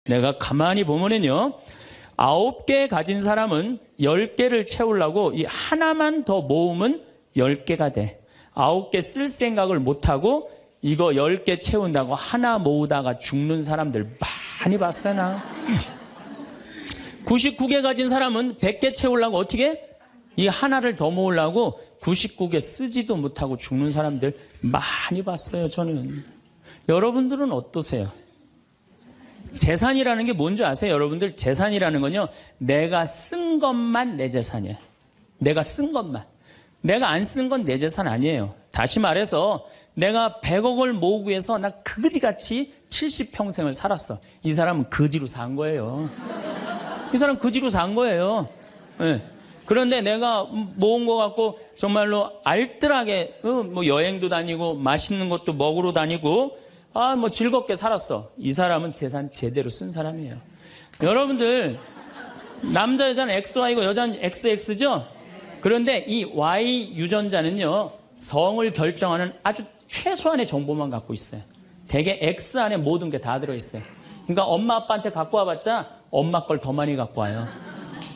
내가 가만히 보면은요, 9개 가진 사람은 10개를 채우려고 이 하나만 더 모으면 10개가 돼. 9개 쓸 생각을 못하고 이거 10개 채운다고 하나 모으다가 죽는 사람들 많이 봤어요, 나. 99개 가진 사람은 100개 채우려고 어떻게? 이 하나를 더 모으려고 99개 쓰지도 못하고 죽는 사람들 많이 봤어요, 저는. 여러분들은 어떠세요? 재산이라는 게 뭔지 아세요? 여러분들, 재산이라는 건요, 내가 쓴 것만 내 재산이에요. 내가 쓴 것만. 내가 안 쓴 건 내 재산 아니에요. 다시 말해서 내가 100억을 모으기 위해서 나 그지같이 70평생을 살았어. 이 사람은 거지로 산 거예요. 이 사람 거지로 산 거예요. 네. 그런데 내가 모은 거 갖고 정말로 알뜰하게 뭐 여행도 다니고 맛있는 것도 먹으러 다니고 뭐 즐겁게 살았어. 이 사람은 재산 제대로 쓴 사람이에요. 여러분들, 남자 여자는 XY고 여자는 XX죠? 그런데 이 Y 유전자는요, 성을 결정하는 아주 최소한의 정보만 갖고 있어요. 대개 X 안에 모든 게 다 들어있어요. 그러니까 엄마 아빠한테 갖고 와봤자 엄마 걸 더 많이 갖고 와요.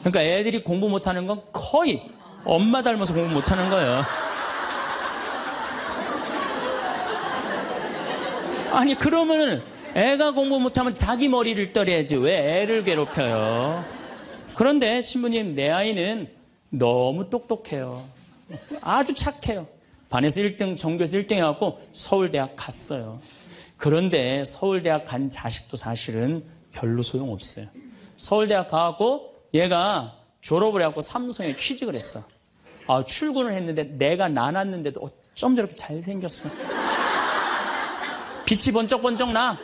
그러니까 애들이 공부 못하는 건 거의 엄마 닮아서 공부 못하는 거예요. 아니, 그러면은 애가 공부 못하면 자기 머리를 떨어야지 왜 애를 괴롭혀요? 그런데 신부님, 내 아이는 너무 똑똑해요. 아주 착해요. 반에서 1등, 전교에서 1등 해갖고 서울대학 갔어요. 그런데 서울대학 간 자식도 사실은 별로 소용없어요. 서울대학 가갖고 얘가 졸업을 해갖고 삼성에 취직을 했어. 출근을 했는데 내가 나눴는데도 어쩜 저렇게 잘생겼어. 빛이 번쩍번쩍 나.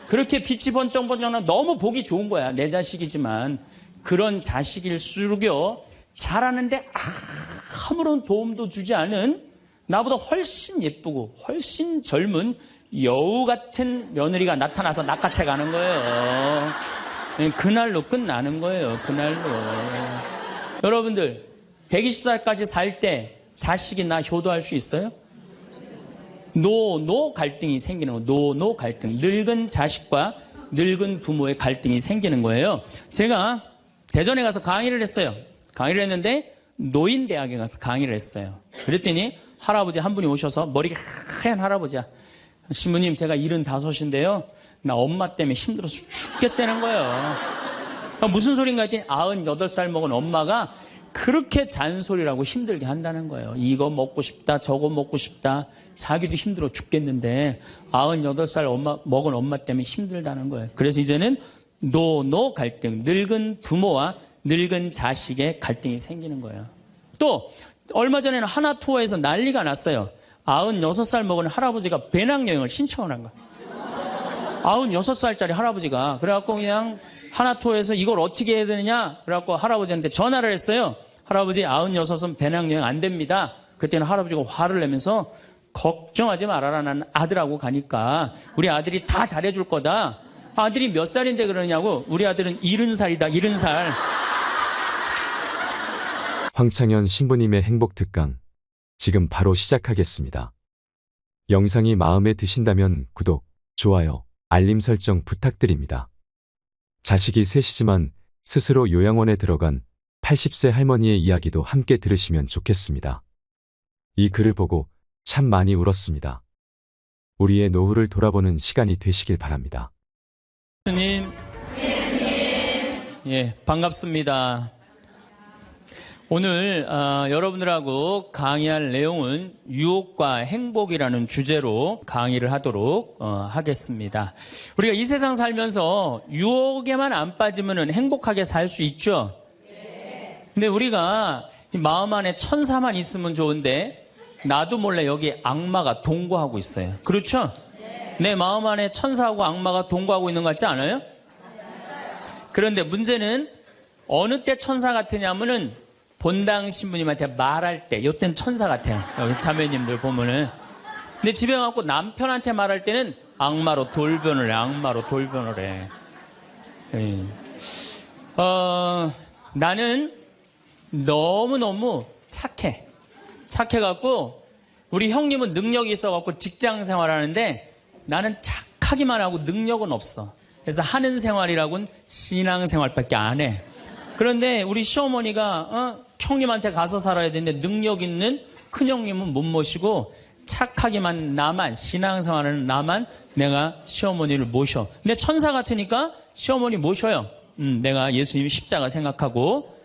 그렇게 빛이 번쩍번쩍 나. 너무 보기 좋은 거야. 내 자식이지만. 그런 자식일수록요, 잘하는데 아무런 도움도 주지 않은 나보다 훨씬 예쁘고 훨씬 젊은 여우 같은 며느리가 나타나서 낚아채 가는 거예요. 그날로 끝나는 거예요. 그날로. 여러분들, 120살까지 살 때 자식이 나 효도할 수 있어요? 노 갈등이 생기는 거예요. 노 갈등. 늙은 자식과 늙은 부모의 갈등이 생기는 거예요. 제가 대전에 가서 강의를 했어요. 강의를 했는데 노인대학에 가서 강의를 했어요. 그랬더니 할아버지 한 분이 오셔서, 머리가 하얀 할아버지야. 신부님, 제가 75인데요. 나 엄마 때문에 힘들어서 죽겠다는 거예요. 무슨 소린가 했더니 98살 먹은 엄마가 그렇게 잔소리라고 힘들게 한다는 거예요. 이거 먹고 싶다, 저거 먹고 싶다. 자기도 힘들어 죽겠는데 98살 먹은 엄마 때문에 힘들다는 거예요. 그래서 이제는 노 갈등, 늙은 부모와 늙은 자식의 갈등이 생기는 거예요. 또 얼마 전에는 하나 투어에서 난리가 났어요. 96살 먹은 할아버지가 배낭여행을 신청을 한 거예요. 96살짜리 할아버지가. 그래갖고 그냥 하나 투어에서 이걸 어떻게 해야 되느냐, 그래갖고 할아버지한테 전화를 했어요. 할아버지, 96은 배낭여행 안 됩니다. 그때는 할아버지가 화를 내면서, 걱정하지 말아라, 난 아들하고 가니까 우리 아들이 다 잘해줄 거다. 아들이 몇 살인데 그러냐고. 우리 아들은 70살이다, 70살. 황창현 신부님의 행복특강, 지금 바로 시작하겠습니다. 영상이 마음에 드신다면 구독, 좋아요, 알림 설정 부탁드립니다. 자식이 셋이지만 스스로 요양원에 들어간 80세 할머니의 이야기도 함께 들으시면 좋겠습니다. 이 글을 보고 참 많이 울었습니다. 우리의 노후를 돌아보는 시간이 되시길 바랍니다. 스님, 예, 반갑습니다. 오늘 여러분들하고 강의할 내용은 유혹과 행복이라는 주제로 강의를 하도록 하겠습니다. 우리가 이 세상 살면서 유혹에만 안 빠지면 행복하게 살 수 있죠? 근데 우리가 이 마음 안에 천사만 있으면 좋은데 나도 몰래 여기 악마가 동거하고 있어요. 그렇죠? 내 마음 안에 천사하고 악마가 동거하고 있는 것 같지 않아요? 그런데 문제는 어느 때 천사 같으냐면은 본당 신부님한테 말할 때, 이때는 천사 같아요. 여기 자매님들 보면은. 근데 집에 가고 남편한테 말할 때는 악마로 돌변을 해. 악마로 돌변을 해. 나는 너무너무 착해. 착해갖고 우리 형님은 능력이 있어갖고 직장 생활하는데 나는 착하기만 하고 능력은 없어. 그래서 하는 생활이라고는 신앙생활밖에 안 해. 그런데 우리 시어머니가 형님한테 가서 살아야 되는데 능력 있는 큰형님은 못 모시고 착하기만 나만, 신앙생활은 나만 내가 시어머니를 모셔. 근데 천사 같으니까 시어머니 모셔요. 내가 예수님 십자가 생각하고.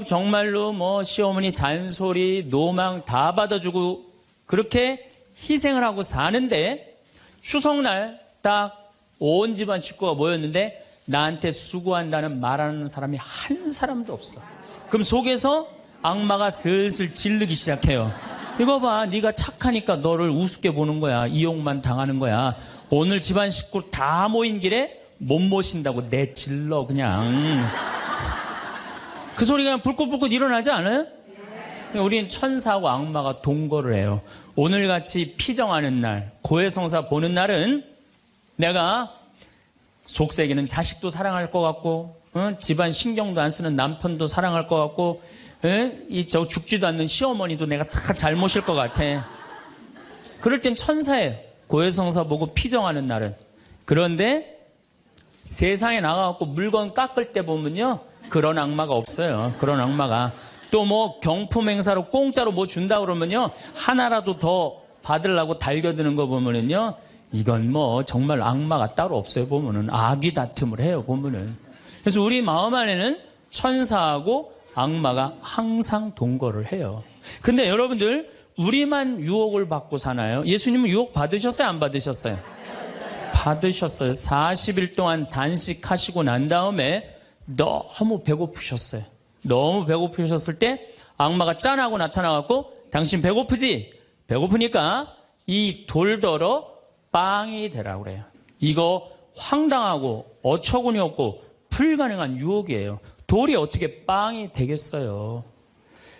정말로 뭐 시어머니 잔소리, 노망 다 받아주고 그렇게 희생을 하고 사는데 추석날 딱 온 집안 식구가 모였는데 나한테 수고한다는 말하는 사람이 한 사람도 없어. 그럼 속에서 악마가 슬슬 질르기 시작해요. 이거 봐, 네가 착하니까 너를 우습게 보는 거야. 이용만 당하는 거야. 오늘 집안 식구 다 모인 길에 못 모신다고 내질러 그냥. 그 소리가 불긋불긋 일어나지 않아요? 우리는 천사하고 악마가 동거를 해요. 오늘같이 피정하는 날, 고해성사 보는 날은 내가 속세기는 자식도 사랑할 것 같고, 집안 신경도 안 쓰는 남편도 사랑할 것 같고, 저 죽지도 않는 시어머니도 내가 다 잘 모실 것 같아. 그럴 땐 천사예요. 고해성사 보고 피정하는 날은. 그런데 세상에 나가갖고 물건 깎을 때 보면요, 그런 악마가 없어요. 그런 악마가. 또 뭐 경품 행사로 공짜로 뭐 준다 그러면요, 하나라도 더 받으려고 달겨드는 거 보면은요, 이건 뭐 정말 악마가 따로 없어요. 보면은 악이 다툼을 해요. 보면은. 그래서 우리 마음 안에는 천사하고 악마가 항상 동거를 해요. 근데 여러분들, 우리만 유혹을 받고 사나요? 예수님은 유혹 받으셨어요? 안 받으셨어요? 받으셨어요. 40일 동안 단식하시고 난 다음에 너무 배고프셨어요. 너무 배고프셨을 때 악마가 짠하고 나타나갖고 당신 배고프지? 배고프니까 이 돌더러 빵이 되라고 그래요. 이거 황당하고 어처구니 없고 불가능한 유혹이에요. 돌이 어떻게 빵이 되겠어요.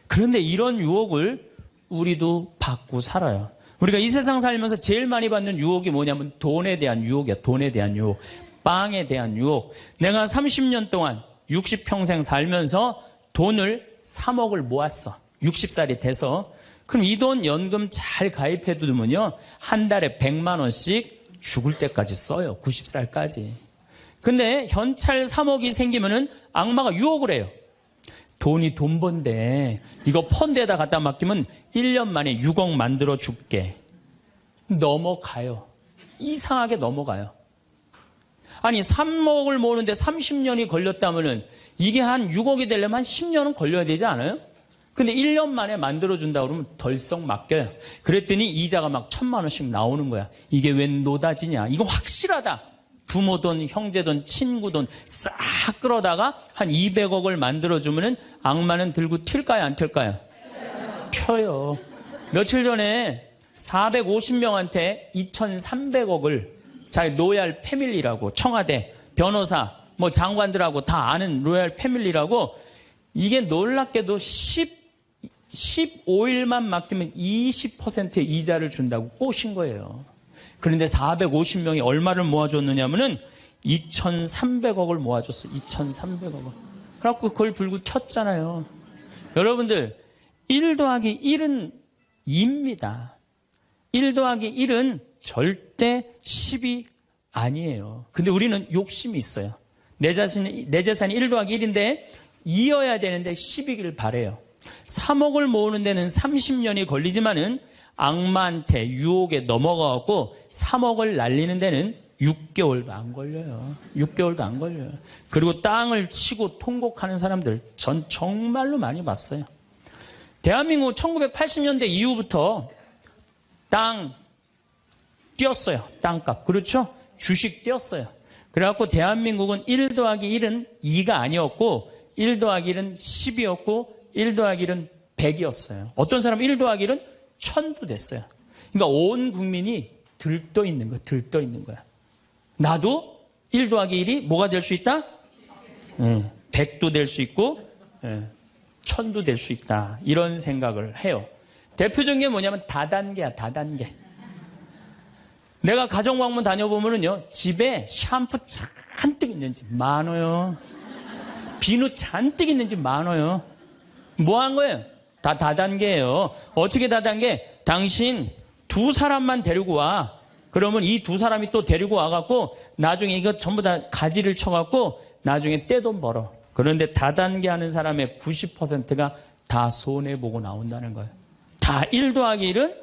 그런데 이런 유혹을 우리도 받고 살아요. 우리가 이 세상 살면서 제일 많이 받는 유혹이 뭐냐면 돈에 대한 유혹이야. 돈에 대한 유혹, 빵에 대한 유혹. 내가 30년 동안 60평생 살면서 돈을 3억을 모았어. 60살이 돼서. 그럼 이 돈 연금 잘 가입해 두면요, 한 달에 100만 원씩 죽을 때까지 써요. 90살까지. 근데 현찰 3억이 생기면은 악마가 유혹을 해요. 돈이 돈 번데 이거 펀드에다 갖다 맡기면 1년 만에 6억 만들어 줄게. 넘어가요. 이상하게 넘어가요. 아니 3억을 모으는데 30년이 걸렸다면은 이게 한 6억이 되려면 한 10년은 걸려야 되지 않아요? 근데 1년 만에 만들어준다 그러면 덜썩 맡겨요. 그랬더니 이자가 막 1,000만 원씩 나오는 거야. 이게 웬 노다지냐. 이거 확실하다. 부모 돈, 형제 돈, 친구 돈 싹 끌어다가 한 200억을 만들어주면은 악마는 들고 튈까요? 안 튈까요? 펴요. 며칠 전에 450명한테 2,300억을 자기 로얄 패밀리라고, 청와대, 변호사, 뭐 장관들하고 다 아는 로얄 패밀리라고, 이게 놀랍게도 15일만 맡기면 20%의 이자를 준다고 꼬신 거예요. 그런데 450명이 얼마를 모아줬느냐면은 2,300억을 모아줬어. 2,300억을. 그래갖고 그걸 들고 튀었잖아요. 여러분들, 1 더하기 1은 2입니다. 1 더하기 1은 절대 10이 아니에요. 근데 우리는 욕심이 있어요. 내 재산이 1 더하기 1인데 2여야 되는데 10이길 바래요. 3억을 모으는 데는 30년이 걸리지만은 악마한테 유혹에 넘어가고 3억을 날리는 데는 6개월도 안 걸려요. 6개월도 안 걸려요. 그리고 땅을 치고 통곡하는 사람들 전 정말로 많이 봤어요. 대한민국 1980년대 이후부터 땅 뛰었어요. 땅값. 그렇죠? 주식 뛰었어요. 그래갖고 대한민국은 1 더하기 1은 2가 아니었고 1 더하기 1은 10이었고 1 더하기 1은 100이었어요. 어떤 사람은 1 더하기 1은 1000도 됐어요. 그러니까 온 국민이 들떠 있는 거야. 들떠 있는 거야. 나도 1 더하기 1이 뭐가 될 수 있다? 100도 될 수 있고 1000도 될 수 있다. 이런 생각을 해요. 대표적인 게 뭐냐면 다단계야. 다단계. 내가 가정방문 다녀보면은요, 집에 샴푸 잔뜩 있는 집 많아요. 비누 잔뜩 있는 집 많아요. 뭐 한 거예요? 다 다단계예요. 어떻게 다단계? 당신 2 사람만 데리고 와. 그러면 이 두 사람이 또 데리고 와갖고 나중에 이거 전부 다 가지를 쳐갖고 나중에 떼돈 벌어. 그런데 다단계 하는 사람의 90%가 다 손해보고 나온다는 거예요. 다 1 더하기 1은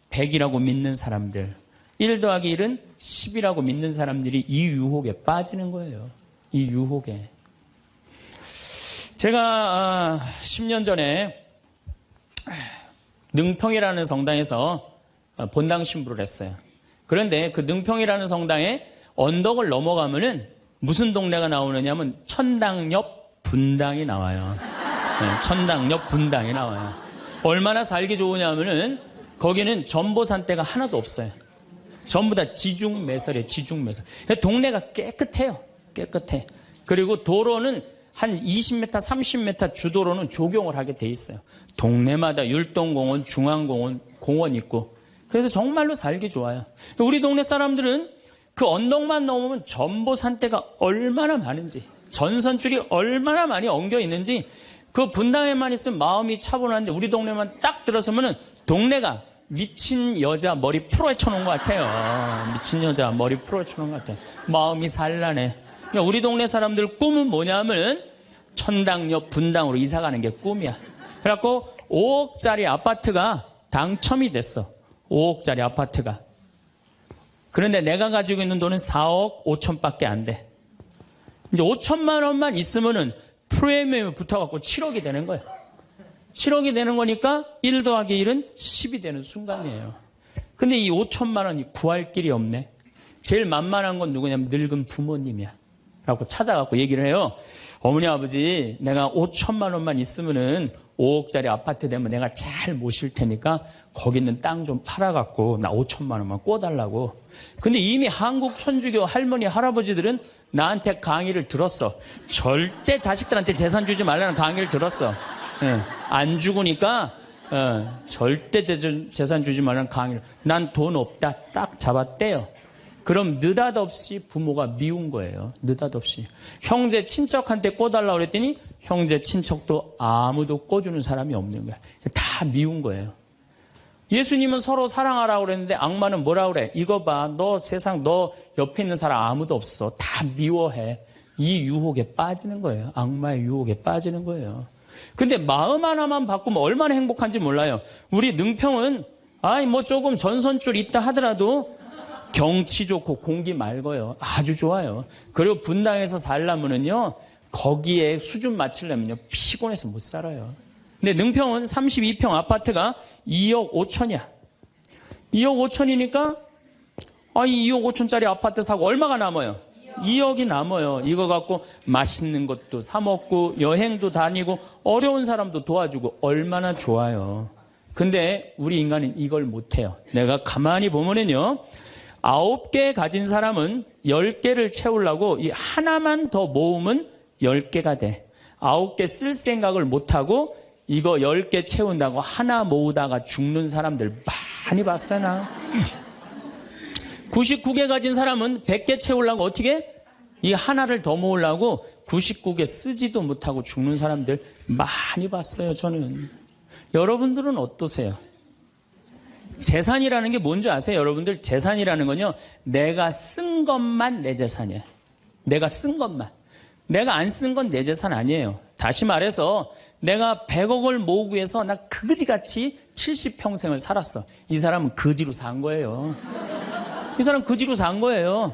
100이라고 믿는 사람들, 1 더하기 1은 10이라고 믿는 사람들이 이 유혹에 빠지는 거예요. 이 유혹에. 제가 10년 전에 능평이라는 성당에서 본당 신부를 했어요. 그런데 그 능평이라는 성당에 언덕을 넘어가면은 무슨 동네가 나오느냐면 천당 옆 분당이 나와요. 네, 천당 옆 분당이 나와요. 얼마나 살기 좋으냐면은 거기는 전보산대가 하나도 없어요. 전부 다 지중매설이에요. 지중매설. 동네가 깨끗해요. 깨끗해. 그리고 도로는 한 20m, 30m 주도로는 조경을 하게 돼 있어요. 동네마다 율동공원, 중앙공원, 공원 있고. 그래서 정말로 살기 좋아요. 우리 동네 사람들은 그 언덕만 넘으면 전보산대가 얼마나 많은지, 전선줄이 얼마나 많이 엉겨 있는지, 그 분당에만 있으면 마음이 차분한데 우리 동네만 딱 들어서면은 동네가 미친 여자 머리 풀어헤쳐 놓은 것 같아요. 미친 여자 머리 풀어헤쳐 놓은 것 같아요. 마음이 산란해. 그러니까 우리 동네 사람들 꿈은 뭐냐면은 천당 옆 분당으로 이사 가는 게 꿈이야. 그래갖고 5억짜리 아파트가 당첨이 됐어. 5억짜리 아파트가. 그런데 내가 가지고 있는 돈은 4억 5천밖에 안 돼. 이제 5천만 원만 있으면은 프리미엄이 붙어갖고 7억이 되는 거야. 7억이 되는 거니까 1 더하기 1은 10이 되는 순간이에요. 근데 이 5천만 원이 구할 길이 없네. 제일 만만한 건 누구냐면 늙은 부모님이야. 라고 찾아갖고 얘기를 해요. 어머니, 아버지, 내가 5천만 원만 있으면은 5억짜리 아파트 되면 내가 잘 모실 테니까 거기 있는 땅 좀 팔아갖고 나 5천만 원만 꿔달라고. 근데 이미 한국 천주교 할머니, 할아버지들은 나한테 강의를 들었어. 절대 자식들한테 재산 주지 말라는 강의를 들었어. 예, 안 죽으니까 절대 재산 주지 말라는 강의를. 난 돈 없다. 딱 잡았대요. 그럼 느닷없이 부모가 미운 거예요. 느닷없이. 형제 친척한테 꿔달라고 그랬더니 형제 친척도 아무도 꿔주는 사람이 없는 거야. 다 미운 거예요. 예수님은 서로 사랑하라고 그랬는데 악마는 뭐라고 그래? 이거 봐. 너 세상 너 옆에 있는 사람 아무도 없어. 다 미워해. 이 유혹에 빠지는 거예요. 악마의 유혹에 빠지는 거예요. 근데 마음 하나만 바꾸면 얼마나 행복한지 몰라요. 우리 능평은 뭐 조금 전선줄 있다 하더라도 경치 좋고 공기 맑아요. 아주 좋아요. 그리고 분당에서 살려면은요, 거기에 수준 맞추려면요, 피곤해서 못 살아요. 근데 능평은 32평 아파트가 2억 5천이야. 2억 5천이니까, 이 2억 5천짜리 아파트 사고 얼마가 남아요? 2억이 남아요. 이거 갖고 맛있는 것도 사먹고, 여행도 다니고, 어려운 사람도 도와주고, 얼마나 좋아요. 근데 우리 인간은 이걸 못해요. 내가 가만히 보면은요, 9개 가진 사람은 10개를 채우려고 이 하나만 더 모으면 10개가 돼. 9개 쓸 생각을 못하고 이거 10개 채운다고 하나 모으다가 죽는 사람들 많이 봤어요, 나. 99개 가진 사람은 100개 채우려고 어떻게? 이 하나를 더 모으려고 99개 쓰지도 못하고 죽는 사람들 많이 봤어요, 저는. 여러분들은 어떠세요? 재산이라는 게 뭔지 아세요? 여러분들, 재산이라는 건요, 내가 쓴 것만 내 재산이에요. 내가 쓴 것만. 내가 안 쓴 건 내 재산 아니에요. 다시 말해서 내가 100억을 모으기 위해서 나 그지같이 70평생을 살았어. 이 사람은 거지로 산 거예요. 이 사람 거지로 산 거예요.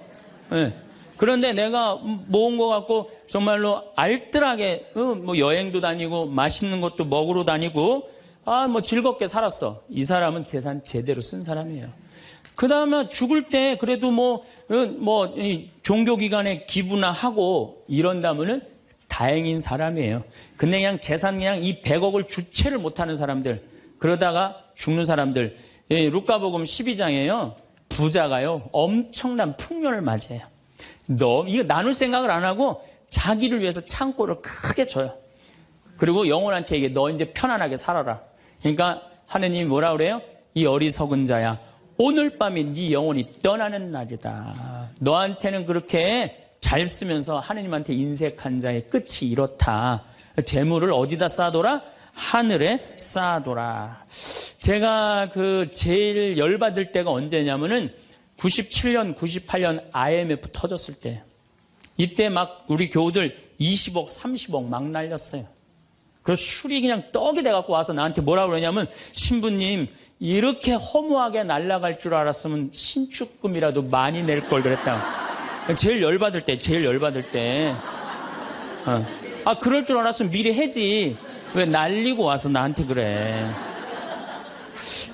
네. 그런데 내가 모은 거 갖고 정말로 알뜰하게 뭐 여행도 다니고 맛있는 것도 먹으러 다니고 뭐 즐겁게 살았어. 이 사람은 재산 제대로 쓴 사람이에요. 그 다음에 죽을 때 그래도 이 종교기관에 기부나 하고 이런다면은 다행인 사람이에요. 근데 그냥 재산 그냥 이 100억을 주체를 못하는 사람들, 그러다가 죽는 사람들, 루카복음 12장에요. 부자가요, 엄청난 풍년을 맞이해요. 이거 나눌 생각을 안 하고 자기를 위해서 창고를 크게 줘요. 그리고 영혼한테 얘기해. 너 이제 편안하게 살아라. 그러니까 하느님이 뭐라 그래요? 이 어리석은 자야, 오늘 밤이 네 영혼이 떠나는 날이다. 너한테는 그렇게 잘 쓰면서 하느님한테 인색한 자의 끝이 이렇다. 재물을 어디다 쌓아둬라? 하늘에 쌓아둬라. 제가 제일 열받을 때가 언제냐면은 97년, 98년 IMF 터졌을 때 이때 막 우리 교우들 20억, 30억 막 날렸어요. 그래서 술이 그냥 떡이 돼갖고 와서 나한테 뭐라 그러냐면 신부님 이렇게 허무하게 날아갈 줄 알았으면 신축금이라도 많이 낼 걸 그랬다. 제일 열받을 때. 그럴 줄 알았으면 미리 해지. 왜 날리고 와서 나한테 그래.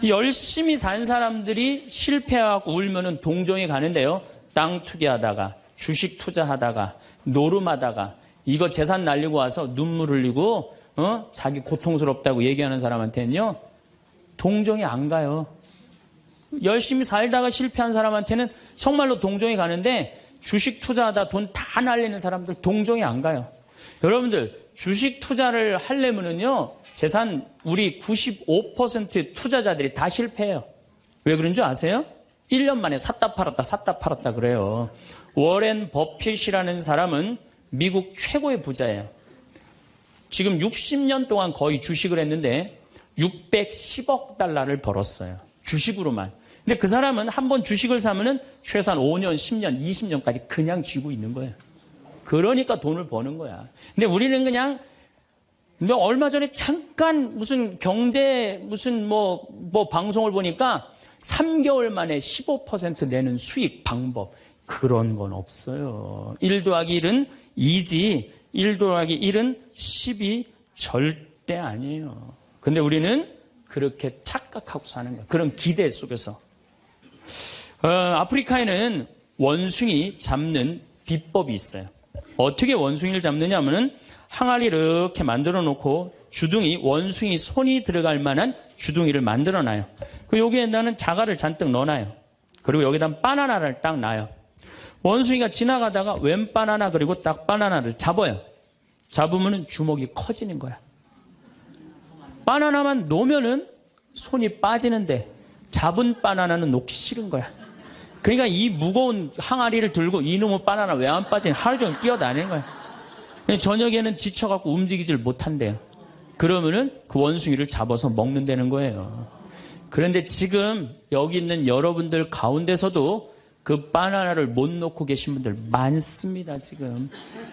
열심히 산 사람들이 실패하고 울면은 동정이 가는데요. 땅 투기하다가, 주식 투자하다가, 노름하다가, 이거 재산 날리고 와서 눈물 흘리고, 자기 고통스럽다고 얘기하는 사람한테는요, 동정이 안 가요. 열심히 살다가 실패한 사람한테는 정말로 동정이 가는데, 주식 투자하다 돈 다 날리는 사람들 동정이 안 가요. 여러분들, 주식 투자를 하려면은요, 재산 우리 95% 투자자들이 다 실패해요. 왜 그런 줄 아세요? 1년 만에 샀다 팔았다 그래요. 워렌 버핏이라는 사람은 미국 최고의 부자예요. 지금 60년 동안 거의 주식을 했는데 610억 달러를 벌었어요. 주식으로만. 근데 그 사람은 한번 주식을 사면은 최소한 5년, 10년, 20년까지 그냥 쥐고 있는 거예요. 그러니까 돈을 버는 거야. 근데 우리는 그냥 얼마 전에 잠깐 무슨 경제 뭐 방송을 보니까 3개월 만에 15% 내는 수익 방법. 그런 건 없어요. 1 더하기 1은 2지 1 더하기 1은 10이 절대 아니에요. 근데 우리는 그렇게 착각하고 사는 거예요. 그런 기대 속에서. 아프리카에는 원숭이 잡는 비법이 있어요. 어떻게 원숭이를 잡느냐 하면은 항아리 이렇게 만들어 놓고 주둥이, 원숭이 손이 들어갈 만한 주둥이를 만들어 놔요. 여기에다는 자갈을 잔뜩 넣어놔요. 그리고 여기다 바나나를 딱 놔요. 원숭이가 지나가다가 웬 바나나 그리고 딱 바나나를 잡아요. 잡으면은 주먹이 커지는 거야. 바나나만 놓으면은 손이 빠지는데 잡은 바나나는 놓기 싫은 거야. 그러니까 이 무거운 항아리를 들고 이놈의 바나나 왜 안 빠지냐 하루 종일 뛰어다니는 거야. 저녁에는 지쳐갖고 움직이질 못한대요. 그러면은 그 원숭이를 잡아서 먹는다는 거예요. 그런데 지금 여기 있는 여러분들 가운데서도 그 바나나를 못 놓고 계신 분들 많습니다, 지금.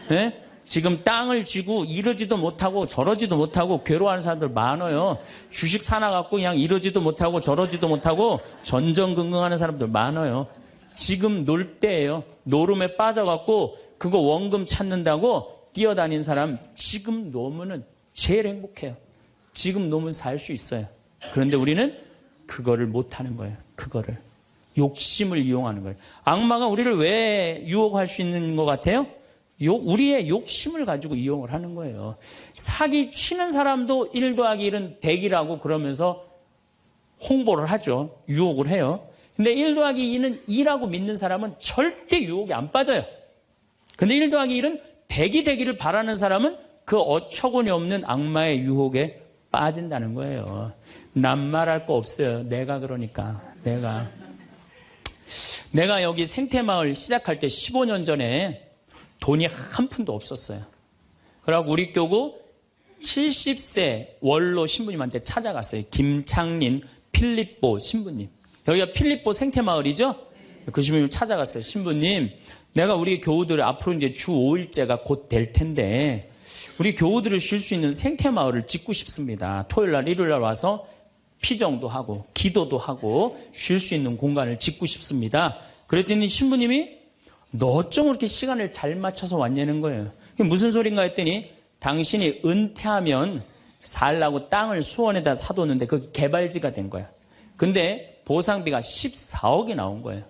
네? 지금 땅을 쥐고 이러지도 못하고 저러지도 못하고 괴로워하는 사람들 많아요. 주식 사놔갖고 그냥 이러지도 못하고 저러지도 못하고 전전긍긍하는 사람들 많아요. 지금 놀 때예요. 노름에 빠져갖고 그거 원금 찾는다고 뛰어다니는 사람 지금 놓으면은 제일 행복해요. 지금 놓으면 살 수 있어요. 그런데 우리는 그거를 못하는 거예요. 그거를. 욕심을 이용하는 거예요. 악마가 우리를 왜 유혹할 수 있는 것 같아요? 우리의 욕심을 가지고 이용을 하는 거예요. 사기 치는 사람도 1 더하기 1은 100이라고 그러면서 홍보를 하죠. 유혹을 해요. 근데 1 더하기 2는 2라고 믿는 사람은 절대 유혹에 안 빠져요. 근데 1 더하기 1은 100이 되기를 바라는 사람은 그 어처구니 없는 악마의 유혹에 빠진다는 거예요. 난 말할 거 없어요. 내가 그러니까. 내가 여기 생태마을 시작할 때 15년 전에 돈이 한 푼도 없었어요. 그래갖고 우리 교구 70세 원로 신부님한테 찾아갔어요. 김창린 필립보 신부님. 여기가 필립보 생태마을이죠? 그 신부님 찾아갔어요. 신부님, 내가 우리 교우들 앞으로 이제 주 5일째가 곧 될 텐데 우리 교우들을 쉴 수 있는 생태마을을 짓고 싶습니다. 토요일날, 일요일날 와서 피정도 하고 기도도 하고 쉴 수 있는 공간을 짓고 싶습니다. 그랬더니 신부님이 너 어쩜 그렇게 시간을 잘 맞춰서 왔냐는 거예요. 그게 무슨 소린가 했더니 당신이 은퇴하면 살라고 땅을 수원에다 사뒀는데 그게 개발지가 된 거야. 근데 보상비가 14억이 나온 거예요.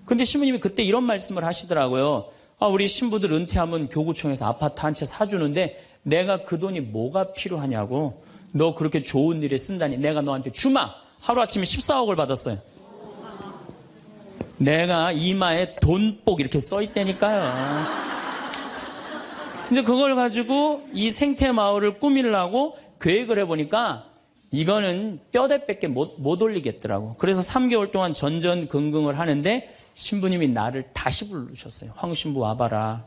근데 신부님이 그때 이런 말씀을 하시더라고요. 우리 신부들 은퇴하면 교구청에서 아파트 한 채 사주는데 내가 그 돈이 뭐가 필요하냐고. 너 그렇게 좋은 일에 쓴다니 내가 너한테 주마. 하루아침에 14억을 받았어요. 내가 이마에 돈복 이렇게 써있다니까요. 이제 그걸 가지고 이 생태마을을 꾸미려고 계획을 해보니까 이거는 뼈대밖에 못 올리겠더라고. 그래서 3개월 동안 전전긍긍을 하는데 신부님이 나를 다시 부르셨어요. 황 신부 와봐라.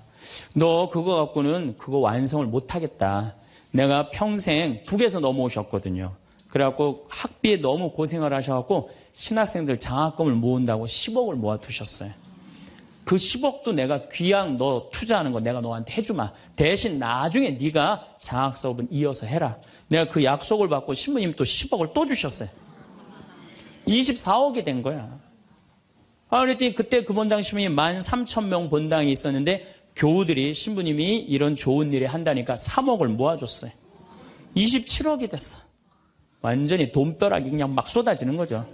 너 그거 갖고는 그거 완성을 못하겠다. 내가 평생 북에서 넘어오셨거든요. 그래갖고 학비에 너무 고생을 하셔갖고 신학생들 장학금을 모은다고 10억을 모아두셨어요. 그 10억도 내가 귀양 너 투자하는 거 내가 너한테 해주마. 대신 나중에 네가 장학 사업은 이어서 해라. 내가 그 약속을 받고 신부님 또 10억을 또 주셨어요. 24억이 된 거야. 그랬더니 그때 그 본당 신부님 13,000명 본당이 있었는데 교우들이 신부님이 이런 좋은 일에 한다니까 3억을 모아줬어요. 27억이 됐어. 완전히 돈벼락이 그냥 막 쏟아지는 거죠.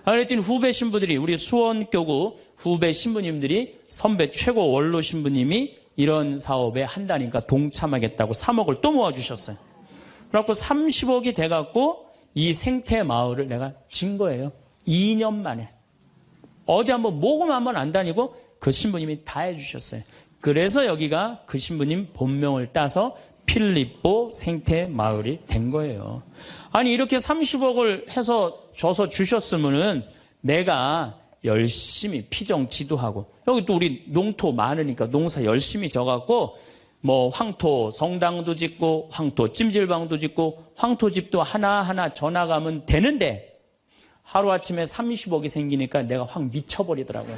그랬더니 후배 신부들이 우리 수원교구 후배 신부님들이 선배 최고 원로 신부님이 이런 사업에 한다니까 동참하겠다고 3억을 또 모아주셨어요. 그래갖고 30억이 돼갖고 이 생태마을을 내가 진 거예요. 2년 만에. 어디 한번 모금 한번 안 다니고 그 신부님이 다 해주셨어요. 그래서 여기가 그 신부님 본명을 따서 필리포 생태마을이 된 거예요. 아니 이렇게 30억을 해서 줘서 주셨으면은 내가 열심히 피정 지도하고 여기 또 우리 농토 많으니까 농사 열심히 져갖고 뭐 황토 성당도 짓고 황토 찜질방도 짓고 황토집도 하나하나 져나가면 되는데 하루아침에 30억이 생기니까 내가 확 미쳐버리더라고요.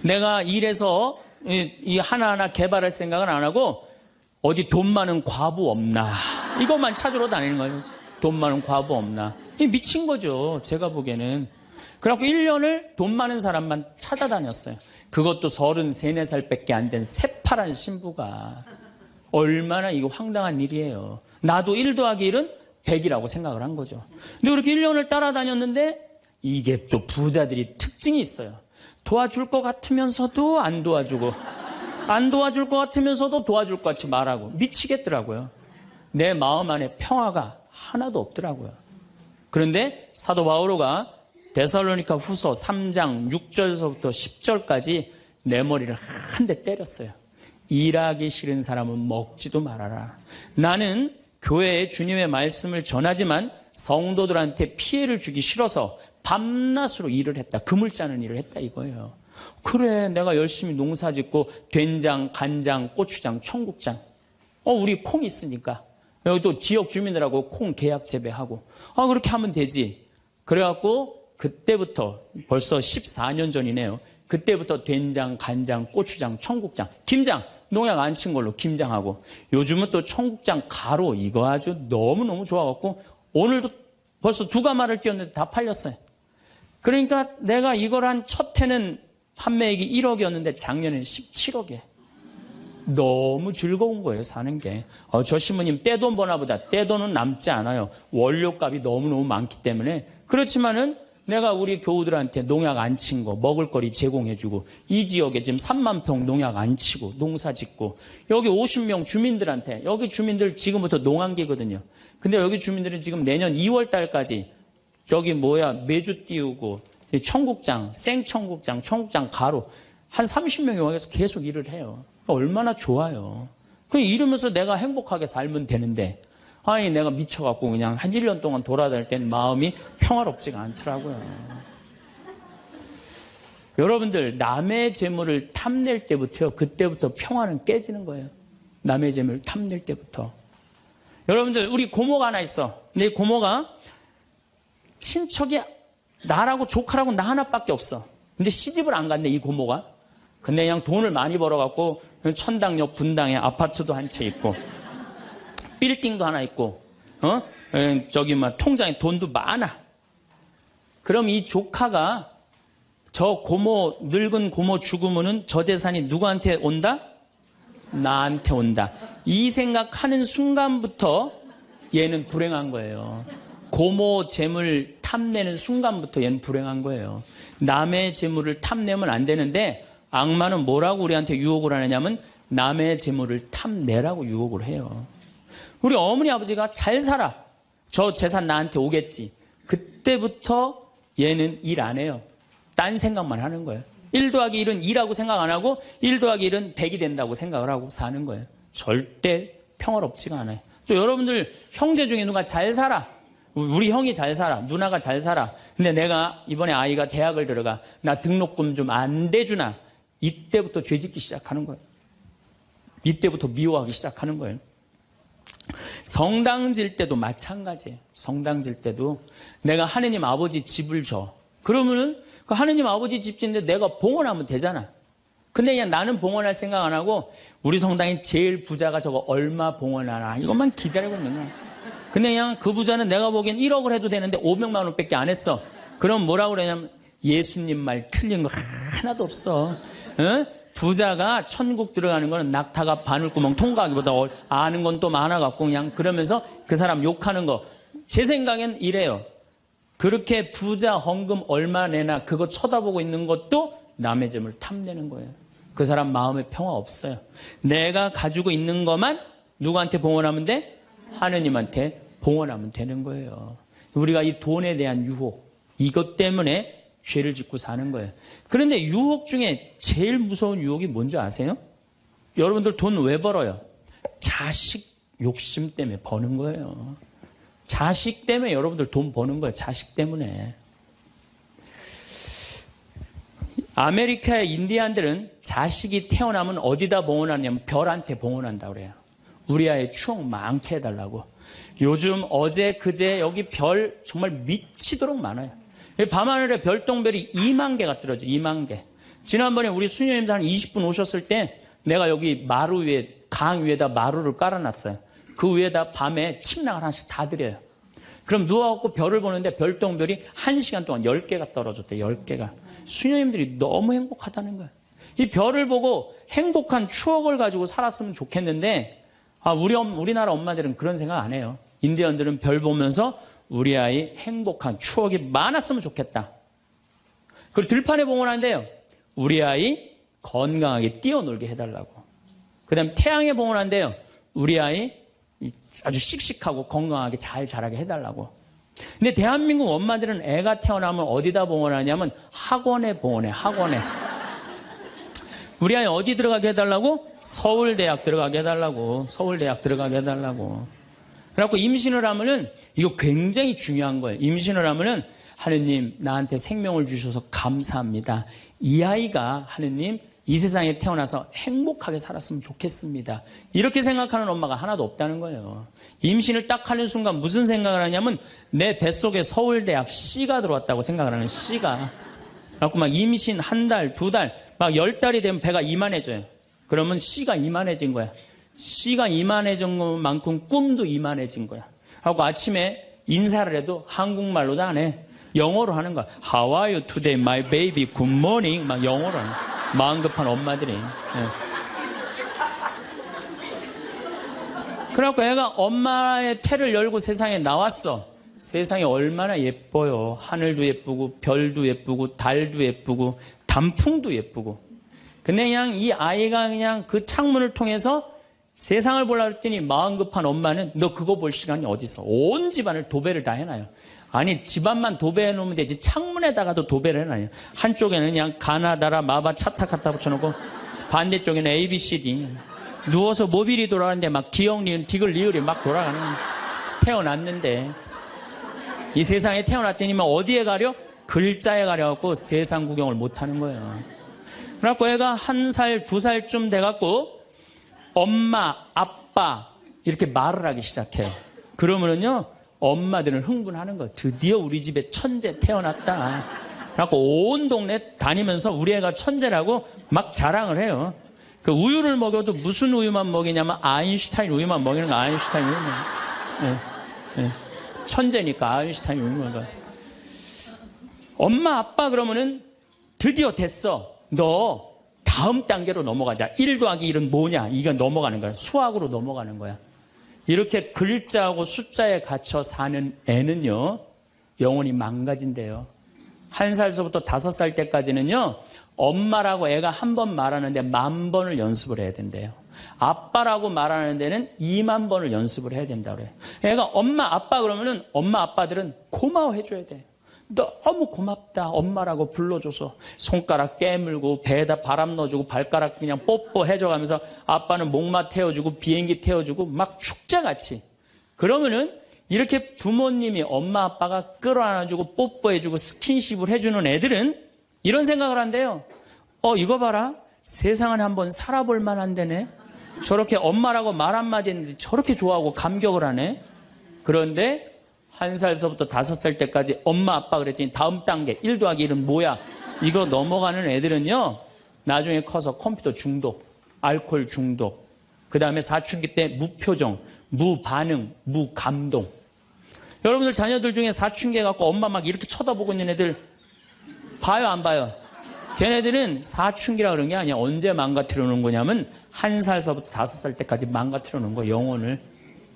내가 일해서 이 하나하나 개발할 생각은 안 하고 어디 돈 많은 과부 없나 이것만 찾으러 다니는 거예요. 돈 많은 과부 없나. 이 미친 거죠. 제가 보기에는. 그래갖고 1년을 돈 많은 사람만 찾아다녔어요. 그것도 33, 4살밖에 안 된 새파란 신부가. 얼마나 이거 황당한 일이에요. 나도 1 더하기 1은 100이라고 생각을 한 거죠. 근데 그렇게 1년을 따라다녔는데 이게 또 부자들이 특징이 있어요. 도와줄 것 같으면서도 안 도와주고 안 도와줄 것 같으면서도 도와줄 것 같이 말하고 미치겠더라고요. 내 마음 안에 평화가 하나도 없더라고요. 그런데 사도 바오로가 데살로니가 후서 3장 6절서부터 10절까지 내 머리를 한 대 때렸어요. 일하기 싫은 사람은 먹지도 말아라. 나는 교회에 주님의 말씀을 전하지만 성도들한테 피해를 주기 싫어서 밤낮으로 일을 했다. 금을 짜는 일을 했다 이거예요. 그래 내가 열심히 농사 짓고 된장, 간장, 고추장, 청국장 우리 콩 있으니까 여기 또 지역 주민들하고 콩 계약 재배하고 그렇게 하면 되지. 그래갖고 그때부터 벌써 14년 전이네요. 그때부터 된장, 간장, 고추장, 청국장, 김장 농약 안 친 걸로 김장하고 요즘은 또 청국장 가루 이거 아주 너무너무 좋아갖고 오늘도 벌써 2가마를 띄웠는데 다 팔렸어요. 그러니까 내가 이걸 한 첫 해는 판매액이 1억이었는데 작년에는 17억이에요. 너무 즐거운 거예요, 사는 게. 저 신부님 떼돈 버나 보다. 떼돈은 남지 않아요. 원료값이 너무너무 많기 때문에. 그렇지만은 내가 우리 교우들한테 농약 안 친 거, 먹을거리 제공해주고, 이 지역에 지금 3만 평 농약 안 치고, 농사 짓고, 여기 50명 주민들한테, 여기 주민들 지금부터 농한기거든요. 근데 여기 주민들은 지금 내년 2월 달까지 메주 띄우고, 청국장, 생청국장, 청국장 가루, 한 30명이 와서 계속 일을 해요. 얼마나 좋아요. 이러면서 내가 행복하게 살면 되는데, 아니, 내가 미쳐갖고 그냥 한 1년 동안 돌아다닐 땐 마음이 평화롭지가 않더라고요. 여러분들, 남의 재물을 탐낼 때부터요, 그때부터 평화는 깨지는 거예요. 남의 재물을 탐낼 때부터. 여러분들, 우리 고모가 하나 있어. 근데 이 고모가 친척이 나라고 조카라고 나 하나밖에 없어. 근데 시집을 안 갔네, 이 고모가. 근데 그냥 돈을 많이 벌어갖고 천당역 분당에 아파트도 한 채 있고 빌딩도 하나 있고 통장에 돈도 많아. 그럼 이 조카가 저 고모 늙은 고모 죽으면은 저 재산이 누구한테 온다? 나한테 온다. 이 생각하는 순간부터 얘는 불행한 거예요. 고모 재물 탐내는 순간부터 얘는 불행한 거예요. 남의 재물을 탐내면 안 되는데 악마는 뭐라고 우리한테 유혹을 하느냐면 남의 재물을 탐내라고 유혹을 해요. 우리 어머니 아버지가 잘 살아. 저 재산 나한테 오겠지. 그때부터 얘는 일 안 해요. 딴 생각만 하는 거예요. 1 더하기 1은 2라고 생각 안 하고 1 더하기 1은 100이 된다고 생각을 하고 사는 거예요. 절대 평화롭지가 않아요. 또 여러분들 형제 중에 누가 잘 살아. 우리 형이 잘 살아. 누나가 잘 살아. 근데 내가 이번에 아이가 대학을 들어가. 나 등록금 좀 안 대주나. 이때부터 죄짓기 시작하는 거예요. 이때부터 미워하기 시작하는 거예요. 성당 질 때도 마찬가지예요. 성당 질 때도 내가 하느님 아버지 집을 줘. 그러면은 그 하느님 아버지 집 짓는데 내가 봉헌하면 되잖아. 근데 그냥 나는 봉헌할 생각 안 하고 우리 성당의 제일 부자가 저거 얼마 봉헌하나 이것만 기다리고 있는 거야. 근데 그냥 그 부자는 내가 보기엔 1억을 해도 되는데 500만 원밖에 안 했어. 그럼 뭐라고 그러냐면 예수님 말 틀린 거 하나도 없어. 어? 부자가 천국 들어가는 거는 낙타가 바늘구멍 통과하기보다 아는 건 또 많아갖고 그냥 그러면서 그 사람 욕하는 거. 제 생각엔 이래요. 그렇게 부자 헌금 얼마 내나 그거 쳐다보고 있는 것도 남의 재물 탐내는 거예요. 그 사람 마음에 평화 없어요. 내가 가지고 있는 것만 누구한테 봉헌하면 돼? 하느님한테 봉헌하면 되는 거예요. 우리가 이 돈에 대한 유혹, 이것 때문에 죄를 짓고 사는 거예요. 그런데 유혹 중에 제일 무서운 유혹이 뭔지 아세요? 여러분들 돈 왜 벌어요? 자식 욕심 때문에 버는 거예요. 자식 때문에 여러분들 돈 버는 거예요. 자식 때문에. 아메리카의 인디안들은 자식이 태어나면 어디다 봉헌하냐면 별한테 봉헌한다고 그래요. 우리 아이 추억 많게 해달라고. 요즘 어제 그제 여기 별 정말 미치도록 많아요. 밤하늘에 별똥별이 2만 개가 떨어져요. 2만 개. 지난번에 우리 수녀님들 한 20분 오셨을 때 내가 여기 마루 위에 강 위에다 마루를 깔아놨어요. 그 위에다 밤에 침낭을 하나씩 다 드려요. 그럼 누워갖고 별을 보는데 별똥별이 1시간 동안 10개가 떨어졌대요. 10개가. 수녀님들이 너무 행복하다는 거예요. 이 별을 보고 행복한 추억을 가지고 살았으면 좋겠는데 우리나라 엄마들은 그런 생각 안 해요. 인디언들은 별 보면서 우리 아이 행복한 추억이 많았으면 좋겠다. 그리고 들판에 봉헌한대요. 우리 아이 건강하게 뛰어놀게 해달라고. 그 다음에 태양에 봉헌한대요. 우리 아이 아주 씩씩하고 건강하게 잘 자라게 해달라고. 근데 대한민국 엄마들은 애가 태어나면 어디다 봉헌하냐면 학원에 봉헌해. 학원에. 우리 아이 어디 들어가게 해달라고? 서울대학 들어가게 해달라고. 서울대학 들어가게 해달라고. 그래갖고 임신을 하면은 이거 굉장히 중요한 거예요. 임신을 하면은 하느님 나한테 생명을 주셔서 감사합니다. 이 아이가 하느님 이 세상에 태어나서 행복하게 살았으면 좋겠습니다. 이렇게 생각하는 엄마가 하나도 없다는 거예요. 임신을 딱 하는 순간 무슨 생각을 하냐면 내 뱃속에 서울대학 C가 들어왔다고 생각을 하는 C가. 그래갖고 막 임신 한 달, 두 달, 막 10달이 되면 배가 이만해져요. 그러면 C가 이만해진 거야. C가 이만해진 것만큼 꿈도 이만해진 거야. 하고 아침에 인사를 해도 한국말로도 안 해. 영어로 하는 거야. How are you today, my baby? Good morning. 막 영어로 하는 거야. 마음 급한 엄마들이. 네. 그래갖고 애가 엄마의 태를 열고 세상에 나왔어. 세상이 얼마나 예뻐요. 하늘도 예쁘고 별도 예쁘고 달도 예쁘고 단풍도 예쁘고. 근데 그냥 이 아이가 그냥 그 창문을 통해서 세상을 보려고 했더니 마음 급한 엄마는 너 그거 볼 시간이 어디 있어. 온 집안을 도배를 다 해놔요. 아니 집안만 도배해 놓으면 되지 창문에다가도 도배를 해놔요. 한쪽에는 그냥 가나다라 마바 차타 갖다 붙여놓고 반대쪽에는 ABCD. 누워서 모빌이 돌아가는데 막 기억 리은 디귿 리을이 막 돌아가는. 태어났는데 이 세상에 태어났더니만 어디에 가려? 글자에 가려갖고 세상 구경을 못하는 거예요. 그래갖고 애가 1살, 2살쯤 돼갖고 엄마, 아빠 이렇게 말을 하기 시작해요. 그러면은요 엄마들은 흥분하는 거예요. 드디어 우리 집에 천재 태어났다. 그래갖고 온 동네 다니면서 우리 애가 천재라고 막 자랑을 해요. 그 우유를 먹여도 무슨 우유만 먹이냐면 아인슈타인 우유만 먹이는 거. 아인슈타인 우유만. 네, 네. 천재니까 아인슈타인 우유만 먹어. 엄마 아빠 그러면은 드디어 됐어. 너 다음 단계로 넘어가자. 1 더하기 1은 뭐냐? 이거 넘어가는 거야. 수학으로 넘어가는 거야. 이렇게 글자하고 숫자에 갇혀 사는 애는요, 영혼이 망가진대요. 1살서부터 5살 때까지는요, 엄마라고 애가 한 번 말하는데 10,000번을 연습을 해야 된대요. 아빠라고 말하는 데는 20,000번을 연습을 해야 된다고 그래요. 애가 엄마, 아빠 그러면은 엄마, 아빠들은 고마워해줘야 돼. 너무 고맙다. 엄마라고 불러줘서 손가락 깨물고 배에다 바람 넣어주고 발가락 그냥 뽀뽀해줘가면서 아빠는 목마 태워주고 비행기 태워주고 막 축제같이. 그러면은 이렇게 부모님이 엄마 아빠가 끌어안아주고 뽀뽀해주고 스킨십을 해주는 애들은 이런 생각을 한대요. 이거 봐라. 세상은 한번 살아볼 만한 데네. 저렇게 엄마라고 말 한마디 했는데 저렇게 좋아하고 감격을 하네. 그런데 1살서부터 5살 때까지 엄마 아빠 그랬더니 다음 단계 1 더하기 1은 뭐야? 이거 넘어가는 애들은요. 나중에 커서 컴퓨터 중독, 알코올 중독, 그 다음에 사춘기 때 무표정, 무반응, 무감동. 여러분들 자녀들 중에 사춘기 해갖고 엄마 막 이렇게 쳐다보고 있는 애들 봐요 안 봐요? 걔네들은 사춘기라 그런 게 아니야. 언제 망가뜨려 놓은 거냐면 1살서부터 5살 때까지 망가뜨려 놓은 거예요.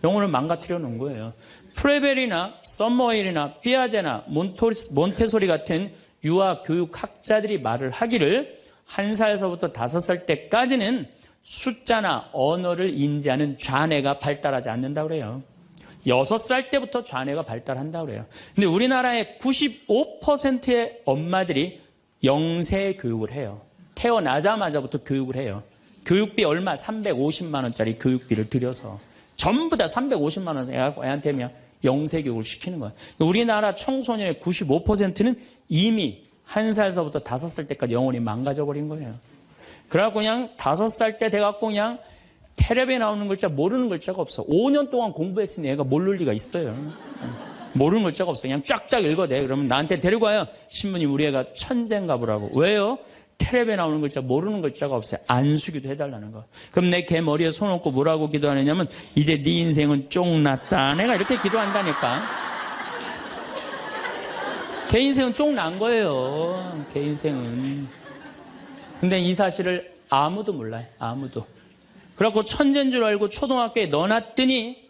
영혼을 망가뜨려 놓은 거예요. 프레벨이나 썸머힐이나 삐아제나 몬테소리 같은 유아 교육학자들이 말을 하기를 1살서부터 5살 때까지는 숫자나 언어를 인지하는 좌뇌가 발달하지 않는다고 그래요. 6살 때부터 좌뇌가 발달한다고 그래요. 근데 우리나라의 95%의 엄마들이 영세 교육을 해요. 태어나자마자부터 교육을 해요. 교육비 얼마? 350만 원짜리 교육비를 들여서 전부 다 350만 원 애한테 그냥 영세 교육을 시키는 거예요. 우리나라 청소년의 95%는 이미 1살서부터 5살 때까지 영혼이 망가져 버린 거예요. 그래갖고 그냥 5살 때 돼갖고 그냥 텔레비에 나오는 글자 모르는 글자가 없어. 5년 동안 공부했으니 애가 모를 리가 있어요. 모르는 글자가 없어. 그냥 쫙쫙 읽어대. 그러면 나한테 데리고 와요. 신부님 우리 애가 천재인가 보라고. 왜요? 텔레비에 나오는 글자 모르는 글자가 없어요. 안수기도 해달라는 거. 그럼 내 걔 머리에 손 얹고 뭐라고 기도하느냐면 이제 네 인생은 쫑났다. 내가 이렇게 기도한다니까. 걔 인생은 쫑난 거예요. 걔 인생은. 근데 이 사실을 아무도 몰라요. 아무도. 그래갖고 천재인 줄 알고 초등학교에 넣어놨더니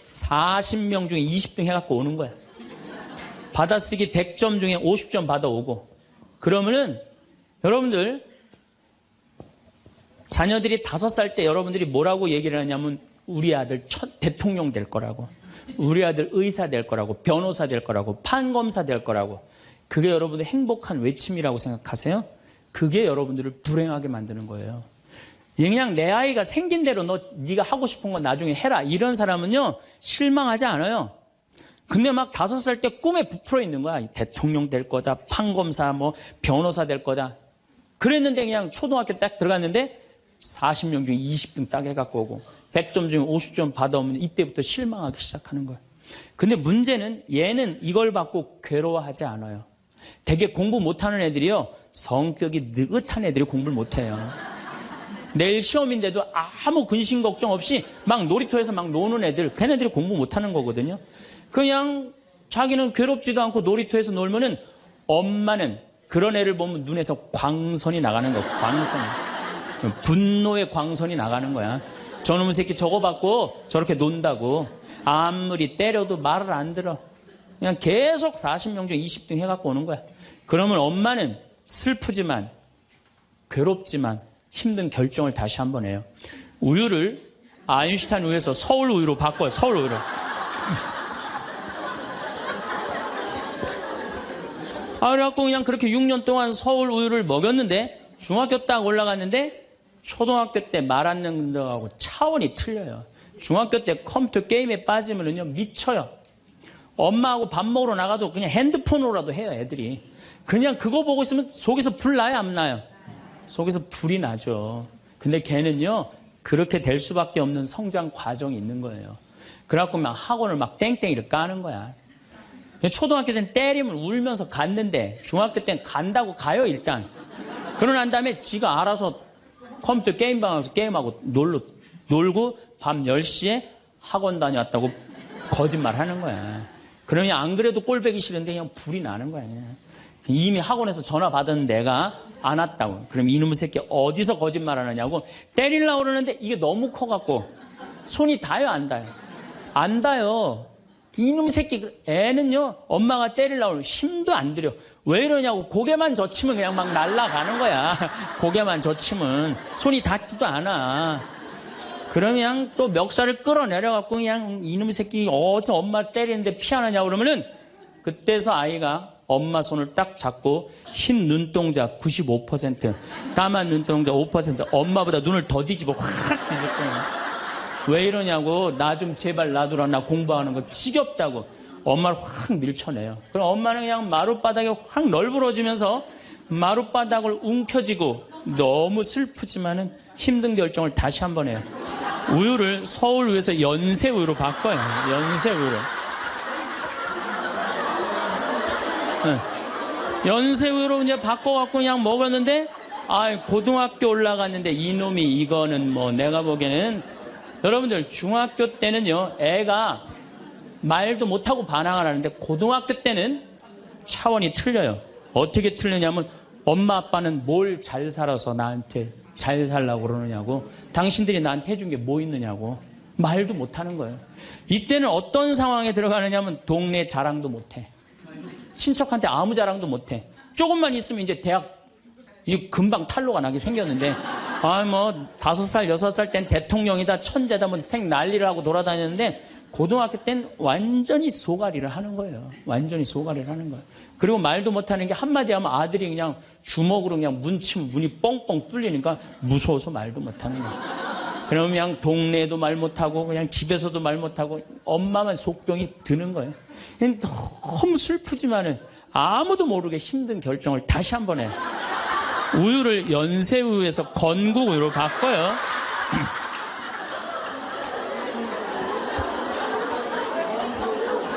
40명 중에 20등 해갖고 오는 거야. 받아쓰기 100점 중에 50점 받아오고. 그러면은 여러분들 자녀들이 5살 때 여러분들이 뭐라고 얘기를 하냐면 우리 아들 대통령 될 거라고, 우리 아들 의사 될 거라고, 변호사 될 거라고, 판검사 될 거라고. 그게 여러분들 행복한 외침이라고 생각하세요? 그게 여러분들을 불행하게 만드는 거예요. 그냥 내 아이가 생긴 대로 네가 하고 싶은 거 나중에 해라. 이런 사람은요 실망하지 않아요. 근데 막 5살 때 꿈에 부풀어 있는 거야. 대통령 될 거다, 판검사, 뭐 변호사 될 거다. 그랬는데 그냥 초등학교 딱 들어갔는데 40명 중에 20등 딱 해갖고 오고 100점 중에 50점 받아오면 이때부터 실망하기 시작하는 거야. 근데 문제는 얘는 이걸 받고 괴로워하지 않아요. 되게 공부 못하는 애들이요 성격이 느긋한 애들이 공부를 못해요. 내일 시험인데도 아무 근심 걱정 없이 막 놀이터에서 막 노는 애들, 걔네들이 공부 못하는 거거든요. 그냥 자기는 괴롭지도 않고 놀이터에서 놀면은 엄마는 그런 애를 보면 눈에서 광선이 나가는 거야. 광선이. 분노의 광선이 나가는 거야. 저놈의 새끼 저거 받고 저렇게 논다고. 아무리 때려도 말을 안 들어. 그냥 계속 40명 중 20등 해갖고 오는 거야. 그러면 엄마는 슬프지만 괴롭지만 힘든 결정을 다시 한번 해요. 우유를 아인슈타인 우유에서 서울 우유로 바꿔요. 서울 우유로. 그래갖고 그냥 그렇게 6년 동안 서울 우유를 먹였는데 중학교 딱 올라갔는데 초등학교 때 말 안 듣는 거하고 차원이 틀려요. 중학교 때 컴퓨터 게임에 빠지면은요 미쳐요. 엄마하고 밥 먹으러 나가도 그냥 핸드폰으로라도 해요. 애들이. 그냥 그거 보고 있으면 속에서 불 나요 안 나요? 속에서 불이 나죠. 근데 걔는요 그렇게 될 수밖에 없는 성장 과정이 있는 거예요. 그래갖고 막 학원을 막 땡땡이를 까는 거야. 초등학교 때는 때리면 울면서 갔는데 중학교 때는 간다고 가요 일단. 그러고 난 다음에 지가 알아서 컴퓨터 게임방에서 게임하고 놀고 밤 10시에 학원 다녀왔다고 거짓말 하는 거야. 그러니 안 그래도 꼴보기 싫은데 그냥 불이 나는 거야. 이미 학원에서 전화 받은 내가 안 왔다고. 그럼 이놈의 새끼 어디서 거짓말 하느냐고 때리려고 그러는데 이게 너무 커갖고 손이 닿아요 안 닿아요? 안 닿아요. 이놈의 새끼 애는요 엄마가 때리려고 하면 힘도 안 들여. 왜 이러냐고 고개만 젖히면 그냥 막 날아가는 거야. 고개만 젖히면 손이 닿지도 않아. 그러면 또 멱살을 끌어내려갖고 그냥 이놈의 새끼 어디서 엄마 때리는데 피하느냐고 그러면은 그때서 아이가 엄마 손을 딱 잡고 흰 눈동자 95%, 까만 눈동자 5%, 엄마보다 눈을 더 뒤집어 확 뒤집고 왜 이러냐고 나 좀 제발 놔두라 나 공부하는 거 지겹다고 엄마를 확 밀쳐내요. 그럼 엄마는 그냥 마룻바닥에 확 널브러지면서 마룻바닥을 움켜쥐고 너무 슬프지만은 힘든 결정을 다시 한번 해요. 우유를 서울우유에서 연세우유로 바꿔요. 연세우유로. 네. 연세우유로 이제 바꿔갖고 그냥 먹었는데, 고등학교 올라갔는데 이놈이 이거는 뭐 내가 보기에는, 여러분들 중학교 때는요, 애가 말도 못하고 반항을 하는데 고등학교 때는 차원이 틀려요. 어떻게 틀리냐면 엄마 아빠는 뭘 잘 살아서 나한테 잘 살라고 그러느냐고, 당신들이 나한테 해준 게 뭐 있느냐고 말도 못하는 거예요. 이때는 어떤 상황에 들어가느냐면 동네 자랑도 못해. 친척한테 아무 자랑도 못해. 조금만 있으면 이제 대학 금방 탈로가 나게 생겼는데, 5살, 6살 땐 대통령이다, 천재다, 뭐 생 난리를 하고 돌아다녔는데, 고등학교 땐 완전히 소가리를 하는 거예요. 완전히 소가리를 하는 거예요. 그리고 말도 못하는 게 한마디 하면 아들이 그냥 주먹으로 그냥 문치면 문이 뻥뻥 뚫리니까 무서워서 말도 못하는 거예요. 그러면 그냥 동네에도 말 못하고 그냥 집에서도 말 못하고 엄마만 속병이 드는 거예요. 너무 슬프지만은 아무도 모르게 힘든 결정을 다시 한번 해요. 우유를 연세우유에서 건국우유로 바꿔요.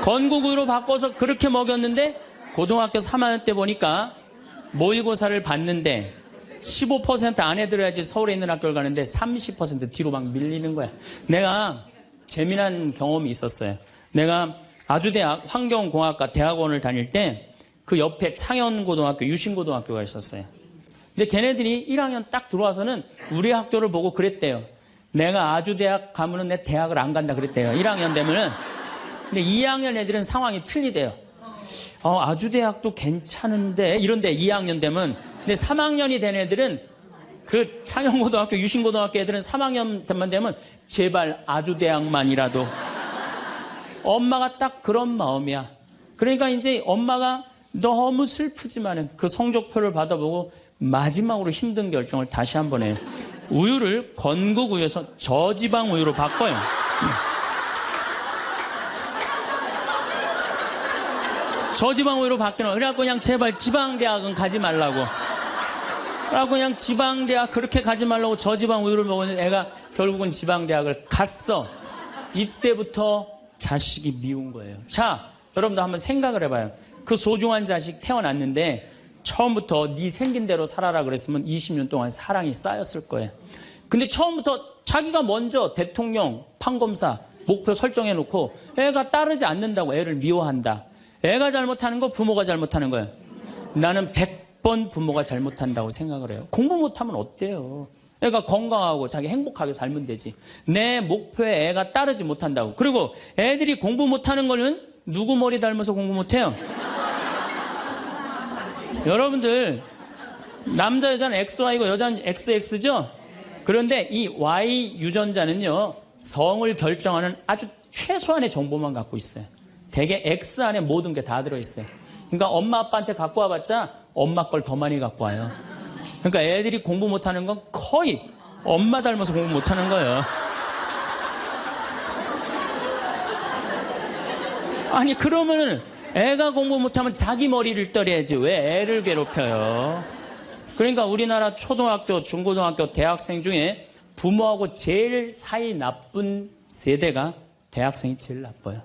건국우유로 바꿔서 그렇게 먹였는데 고등학교 3학년 때 보니까 모의고사를 봤는데 15% 안에 들어야지 서울에 있는 학교를 가는데 30% 뒤로 막 밀리는 거야. 내가 재미난 경험이 있었어요. 내가 아주대학 환경공학과 대학원을 다닐 때 그 옆에 창현고등학교, 유신고등학교가 있었어요. 근데 걔네들이 1학년 딱 들어와서는 우리 학교를 보고 그랬대요. 내가 아주대학 가면은 내 대학을 안 간다 그랬대요. 1학년 되면은. 근데 2학년 애들은 상황이 틀리대요. 아주대학도 괜찮은데 이런데 2학년 되면. 근데 3학년이 된 애들은 그 창현고등학교, 유신고등학교 애들은 3학년만 되면 제발 아주대학만이라도. 엄마가 딱 그런 마음이야. 그러니까 이제 엄마가 너무 슬프지만은 그 성적표를 받아보고 마지막으로 힘든 결정을 다시 한번 해요. 우유를 건국우유에서 저지방 우유로 바꿔요. 저지방 우유로 바뀌는. 그래갖고 그냥 제발 지방대학은 가지 말라고. 그래갖고 그냥 지방대학 그렇게 가지 말라고 저지방 우유를 먹었는데 애가 결국은 지방대학을 갔어. 이때부터 자식이 미운 거예요. 자, 여러분도 한번 생각을 해봐요. 그 소중한 자식 태어났는데 처음부터 네 생긴 대로 살아라 그랬으면 20년 동안 사랑이 쌓였을 거예요. 근데 처음부터 자기가 먼저 대통령, 판검사 목표 설정해놓고 애가 따르지 않는다고 애를 미워한다. 애가 잘못하는 거 부모가 잘못하는 거예요. 나는 100번 부모가 잘못한다고 생각을 해요. 공부 못하면 어때요? 애가 건강하고 자기 행복하게 살면 되지. 내 목표에 애가 따르지 못한다고. 그리고 애들이 공부 못하는 거는 누구 머리 닮아서 공부 못해요? 여러분들 남자 여자는 XY고 여자는 XX죠? 그런데 이 Y 유전자는요 성을 결정하는 아주 최소한의 정보만 갖고 있어요. 대개 X 안에 모든 게 다 들어있어요. 그러니까 엄마 아빠한테 갖고 와봤자 엄마 걸 더 많이 갖고 와요. 그러니까 애들이 공부 못하는 건 거의 엄마 닮아서 공부 못하는 거예요. 아니 그러면은 애가 공부 못하면 자기 머리를 떨어야지 왜 애를 괴롭혀요? 그러니까 우리나라 초등학교, 중고등학교, 대학생 중에 부모하고 제일 사이 나쁜 세대가 대학생이 제일 나빠요.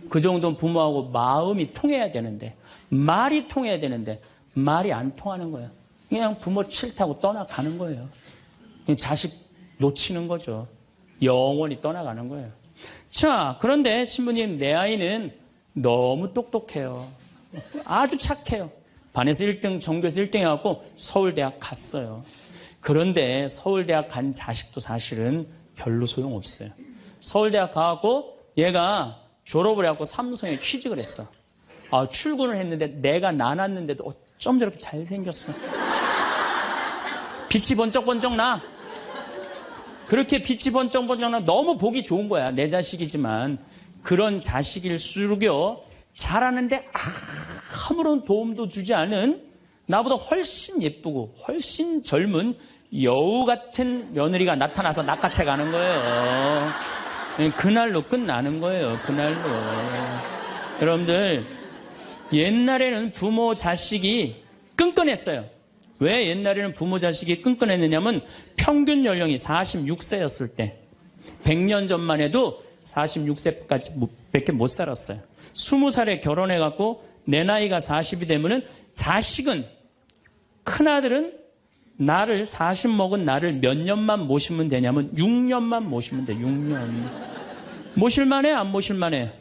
그 정도는 부모하고 마음이 통해야 되는데, 말이 통해야 되는데 말이 안 통하는 거예요. 그냥 부모 싫다고 떠나가는 거예요. 자식 놓치는 거죠. 영원히 떠나가는 거예요. 자, 그런데 신부님, 내 아이는 너무 똑똑해요. 아주 착해요. 반에서 1등, 전교에서 1등 해갖고 서울대학 갔어요. 그런데 서울대학 간 자식도 사실은 별로 소용없어요. 서울대학 가갖고 얘가 졸업을 해갖고 삼성에 취직을 했어. 출근을 했는데 내가 나눴는데도 어쩜 저렇게 잘생겼어. 빛이 번쩍번쩍 나. 그렇게 빛이 번쩍번쩍 나. 너무 보기 좋은 거야. 내 자식이지만. 그런 자식일수록요, 잘하는데 아무런 도움도 주지 않은 나보다 훨씬 예쁘고 훨씬 젊은 여우 같은 며느리가 나타나서 낚아채 가는 거예요. 그날로 끝나는 거예요. 그날로. 여러분들, 옛날에는 부모 자식이 끈끈했어요. 왜 옛날에는 부모 자식이 끈끈했느냐면 평균 연령이 46세였을 때 100년 전만 해도 46세까지 밖에 못 살았어요. 20살에 결혼해갖고 내 나이가 40이 되면은 자식은, 큰아들은 나를 40 먹은 나를 몇 년만 모시면 되냐면 6년만 모시면 돼. 6년. 모실만해? 안 모실만해?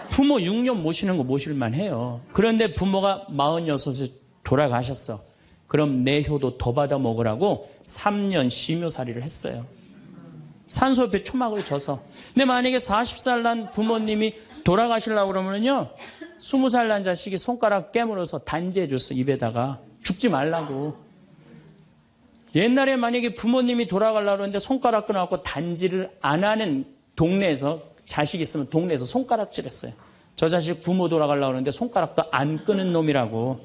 부모 6년 모시는 거 모실만해요. 그런데 부모가 46에 돌아가셨어. 그럼 내 효도 더 받아 먹으라고 3년 심효살이를 했어요. 산소옆에 초막을 져서. 근데 만약에 40살 난 부모님이 돌아가시려고 그러면요, 20살 난 자식이 손가락 깨물어서 단지해줬어. 입에다가. 죽지 말라고. 옛날에 만약에 부모님이 돌아가려고 그러는데 손가락 끊어갖고 단지를 안 하는 동네에서, 자식 있으면 동네에서 손가락질했어요. 저 자식 부모 돌아가려고 그러는데 손가락도 안 끊은 놈이라고.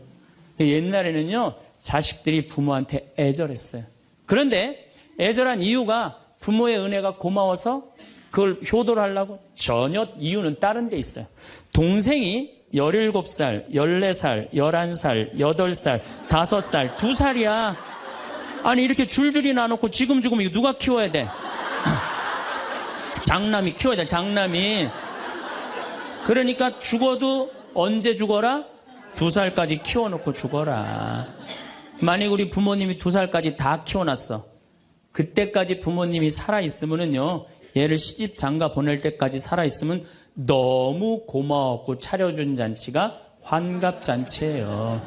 옛날에는요, 자식들이 부모한테 애절했어요. 그런데 애절한 이유가 부모의 은혜가 고마워서 그걸 효도를 하려고? 전혀 이유는 다른 데 있어요. 동생이 17살, 14살, 11살, 8살, 5살, 2살이야. 아니 이렇게 줄줄이 나눠놓고 지금 죽으면 이거 누가 키워야 돼? 장남이 키워야 돼. 장남이. 그러니까 죽어도 언제 죽어라? 2살까지 키워놓고 죽어라. 만약 우리 부모님이 2살까지 다 키워놨어. 그때까지 부모님이 살아있으면은요, 얘를 시집 장가 보낼 때까지 살아있으면 너무 고마웠고 차려준 잔치가 환갑잔치예요.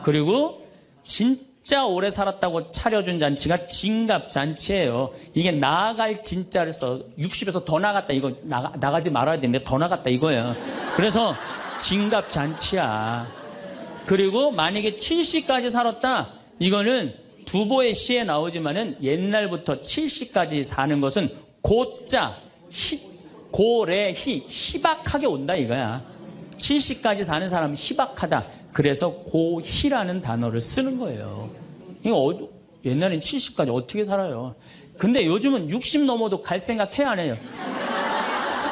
그리고 진짜 오래 살았다고 차려준 잔치가 진갑잔치예요. 이게 나아갈 진짜를 써. 60에서 더 나갔다. 이거 나가지 말아야 되는데 더 나갔다 이거예요. 그래서 진갑잔치야. 그리고 만약에 70까지 살았다. 이거는 두보의 시에 나오지만은 옛날부터 70까지 사는 것은 고자, 고래희, 희박하게 온다 이거야. 70까지 사는 사람은 희박하다. 그래서 고희라는 단어를 쓰는 거예요. 이거 옛날엔 70까지 어떻게 살아요? 근데 요즘은 60 넘어도 갈 생각 해야 안 해요?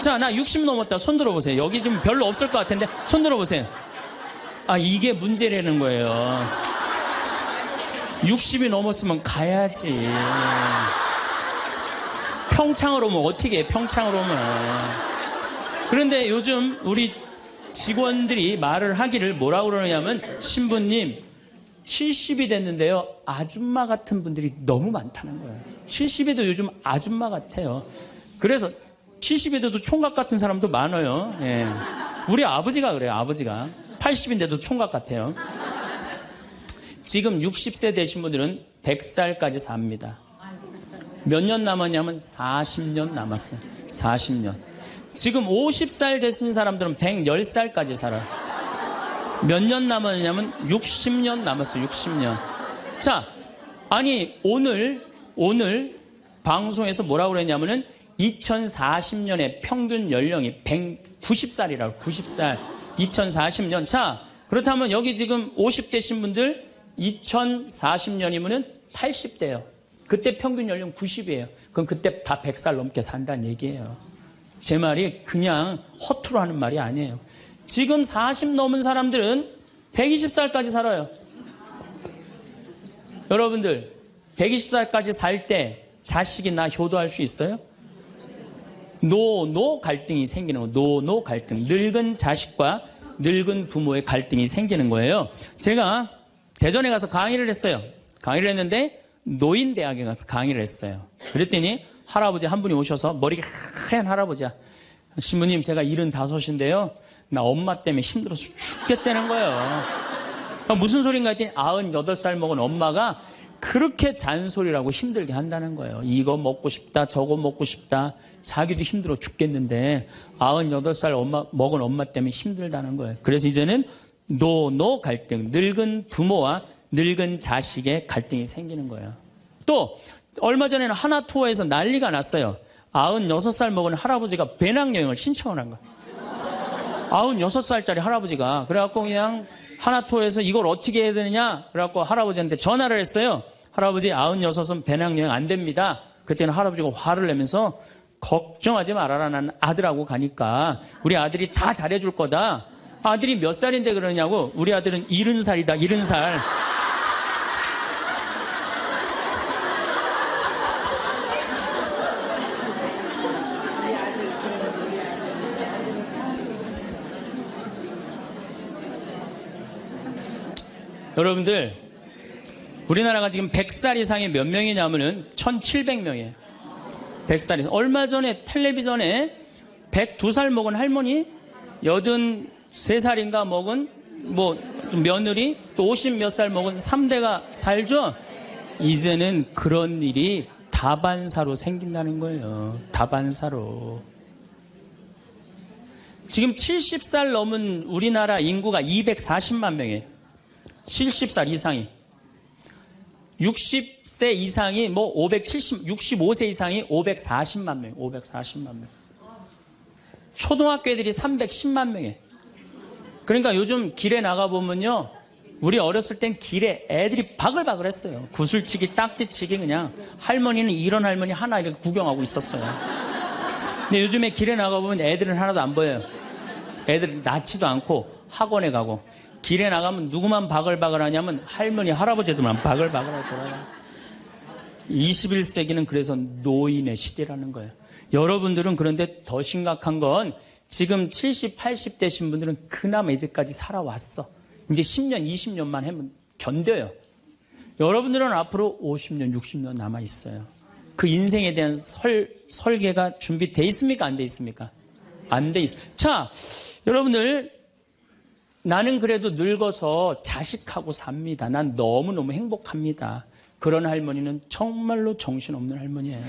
자, 나 60 넘었다. 손 들어보세요. 여기 좀 별로 없을 것 같은데 손 들어보세요. 아, 이게 문제라는 거예요. 60이 넘었으면 가야지. 평창으로 오면 어떻게 해? 평창으로 오면. 그런데 요즘 우리 직원들이 말을 하기를 뭐라고 그러냐면, 신부님 70이 됐는데요, 아줌마 같은 분들이 너무 많다는 거예요. 70에도 요즘 아줌마 같아요. 그래서 70에도 총각 같은 사람도 많아요. 예. 우리 아버지가 그래요. 아버지가 80인데도 총각 같아요. 지금 60세 되신 분들은 100살까지 삽니다. 몇 년 남았냐면 40년 남았어요. 40년. 지금 50살 되신 사람들은 110살까지 살아요. 몇 년 남았냐면 60년 남았어요. 60년. 자, 아니 오늘 방송에서 뭐라고 그랬냐면은 2040년에 평균 연령이 190살이라고. 90살. 2040년. 자, 그렇다면 여기 지금 50대신 분들 2040년이면은 80대예요. 그때 평균 연령 90이에요. 그럼 그때 다 100살 넘게 산다는 얘기예요. 제 말이 그냥 허투루 하는 말이 아니에요. 지금 40 넘은 사람들은 120살까지 살아요. 여러분들 120살까지 살 때 자식이 나 효도할 수 있어요? 노 갈등이 생기는 거예요. 노 갈등. 늙은 자식과 늙은 부모의 갈등이 생기는 거예요. 제가 대전에 가서 강의를 했어요. 강의를 했는데 노인대학에 가서 강의를 했어요. 그랬더니 할아버지 한 분이 오셔서, 머리가 하얀 할아버지야. 신부님, 제가 75인데요. 나 엄마 때문에 힘들어서 죽겠다는 거예요. 무슨 소린가 했더니 98살 먹은 엄마가 그렇게 잔소리라고 힘들게 한다는 거예요. 이거 먹고 싶다, 저거 먹고 싶다. 자기도 힘들어 죽겠는데 98살 먹은 엄마 때문에 힘들다는 거예요. 그래서 이제는 노 갈등, 늙은 부모와 늙은 자식의 갈등이 생기는 거예요. 또 얼마 전에는 하나투어에서 난리가 났어요. 96살 먹은 할아버지가 배낭여행을 신청을 한 거예요. 96살짜리 할아버지가. 그래갖고 그냥 하나투어에서 이걸 어떻게 해야 되느냐, 그래갖고 할아버지한테 전화를 했어요. 할아버지, 96은 배낭여행 안 됩니다. 그때는 할아버지가 화를 내면서, 걱정하지 말아라, 난 아들하고 가니까 우리 아들이 다 잘해줄 거다. 아들이 몇 살인데 그러냐고. 우리 아들은 70살이다. 70살. 여러분들, 우리나라가 지금 100살 이상이 몇 명이냐면은 1700명이에요. 100살 이상. 얼마 전에 텔레비전에 102살 먹은 할머니, 83살인가 먹은 며느리, 또 50 몇 살 먹은 3대가 살죠? 이제는 그런 일이 다반사로 생긴다는 거예요. 다반사로. 지금 70살 넘은 우리나라 인구가 240만 명이에요. 70살 이상이. 60세 이상이 65세 이상이 540만 명, 540만 명. 초등학교 애들이 310만 명이에요. 그러니까 요즘 길에 나가보면요. 우리 어렸을 땐 길에 애들이 바글바글 했어요. 구슬치기, 딱지치기 그냥. 할머니는 이런 할머니 하나 이렇게 구경하고 있었어요. 근데 요즘에 길에 나가보면 애들은 하나도 안 보여요. 애들 낳지도 않고 학원에 가고. 길에 나가면 누구만 바글바글 하냐면 할머니, 할아버지들만 바글바글하고 돌아가요. 21세기는 그래서 노인의 시대라는 거예요. 여러분들은 그런데 더 심각한 건 지금 70, 80 되신 분들은 그나마 이제까지 살아왔어. 이제 10년, 20년만 하면 견뎌요. 여러분들은 앞으로 50년, 60년 남아있어요. 그 인생에 대한 설계가 준비되어 있습니까? 안 돼 있습니까? 안 돼 있어요. 자, 여러분들, 나는 그래도 늙어서 자식하고 삽니다. 난 너무너무 행복합니다. 그런 할머니는 정말로 정신없는 할머니예요.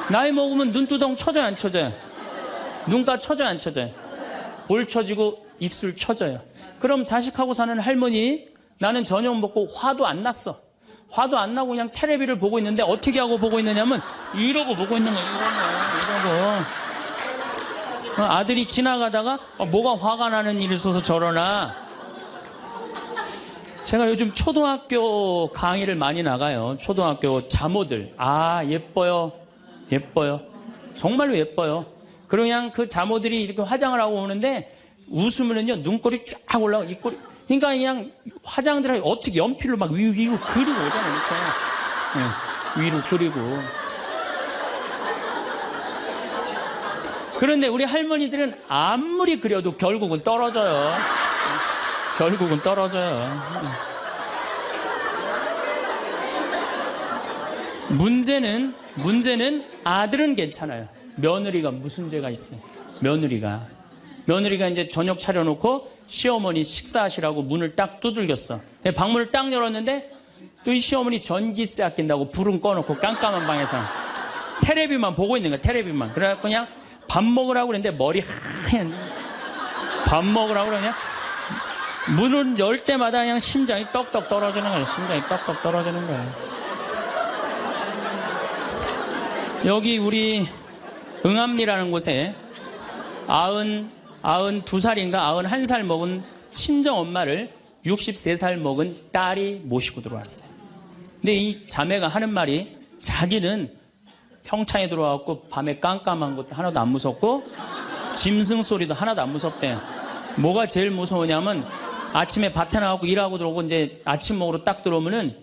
나이 먹으면 눈두덩 쳐져요, 안 쳐져요? 눈가 쳐져요, 안 쳐져요? 볼 쳐지고 입술 쳐져요. 그럼 자식하고 사는 할머니, 나는 저녁 먹고 화도 안 났어. 화도 안 나고 그냥 텔레비를 보고 있는데 어떻게 하고 보고 있느냐면 이러고 보고 있는 거예요. 이러고. 아들이 지나가다가 뭐가 화가 나는 일이 있어서 저러나. 제가 요즘 초등학교 강의를 많이 나가요. 초등학교 자모들. 아, 예뻐요. 예뻐요. 정말로 예뻐요. 그냥 그 자모들이 이렇게 화장을 하고 오는데 웃으면은요, 눈꼬리 쫙 올라가고, 입꼬리. 그러니까 그냥 화장들 어떻게 연필로 막 위로 그리고 오잖아요. 이렇게. 네, 위로 그리고. 그런데 우리 할머니들은 아무리 그려도 결국은 떨어져요. 결국은 떨어져요. 문제는 아들은 괜찮아요. 며느리가 무슨 죄가 있어요? 며느리가 이제 저녁 차려놓고 시어머니 식사하시라고 문을 딱 두들겼어. 방문을 딱 열었는데 또 이 시어머니 전기세 아낀다고 불은 꺼놓고 깜깜한 방에서 테레비만 보고 있는 거야. 테레비만. 그래갖고 그냥 밥 먹으라고 그랬는데 머리 하얀. 밥 먹으라고 그냥 문을 열 때마다 그냥 심장이 떡떡 떨어지는 거예요. 심장이 떡떡 떨어지는 거예요. 여기 우리 응암리라는 곳에 92살인가 91살 먹은 친정엄마를 63살 먹은 딸이 모시고 들어왔어요. 근데 이 자매가 하는 말이 자기는 평창에 들어와갖고 밤에 깜깜한 것도 하나도 안 무섭고 짐승 소리도 하나도 안 무섭대. 뭐가 제일 무서우냐면 아침에 밭에 나가고 일하고 들어오고 이제 아침 먹으러 딱 들어오면은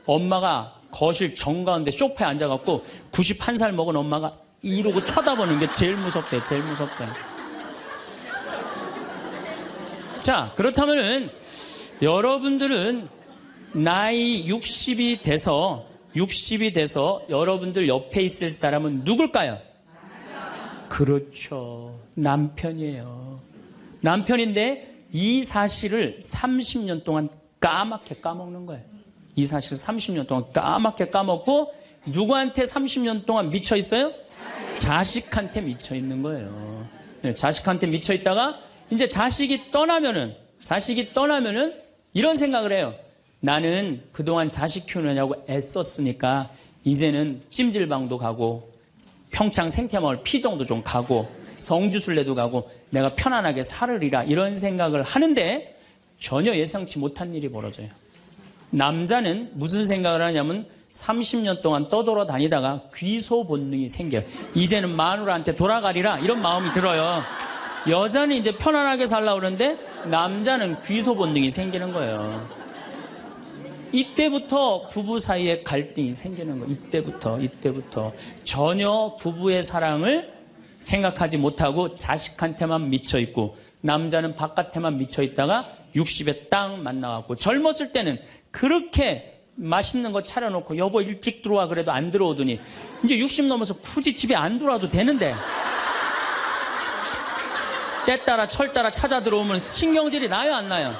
엄마가 거실 정가운데 소파에 앉아갖고 91살 먹은 엄마가 이러고 쳐다보는 게 제일 무섭대. 제일 무섭대. 자, 그렇다면은 여러분들은 나이 60이 돼서 여러분들 옆에 있을 사람은 누굴까요? 그렇죠. 남편이에요. 남편인데 이 사실을 30년 동안 까맣게 까먹는 거예요. 이 사실을 30년 동안 까맣게 까먹고 누구한테 30년 동안 미쳐 있어요? 자식한테 미쳐 있는 거예요. 자식한테 미쳐 있다가 이제 자식이 떠나면은 이런 생각을 해요. 나는 그동안 자식 키우느냐고 애썼으니까 이제는 찜질방도 가고 평창 생태마을 피정도 좀 가고 성주순례도 가고 내가 편안하게 살으리라 이런 생각을 하는데 전혀 예상치 못한 일이 벌어져요. 남자는 무슨 생각을 하냐면 30년 동안 떠돌아다니다가 귀소 본능이 생겨요. 이제는 마누라한테 돌아가리라 이런 마음이 들어요. 여자는 이제 편안하게 살려고 그러는데 남자는 귀소 본능이 생기는 거예요. 이때부터 부부 사이에 갈등이 생기는 거예요. 이때부터 전혀 부부의 사랑을 생각하지 못하고 자식한테만 미쳐 있고 남자는 바깥에만 미쳐 있다가 60에 딱 만나갖고 젊었을 때는 그렇게 맛있는 거 차려놓고 여보 일찍 들어와 그래도 안 들어오더니 이제 60 넘어서 굳이 집에 안 들어와도 되는데 때 따라 철 따라 찾아 들어오면 신경질이 나요 안 나요?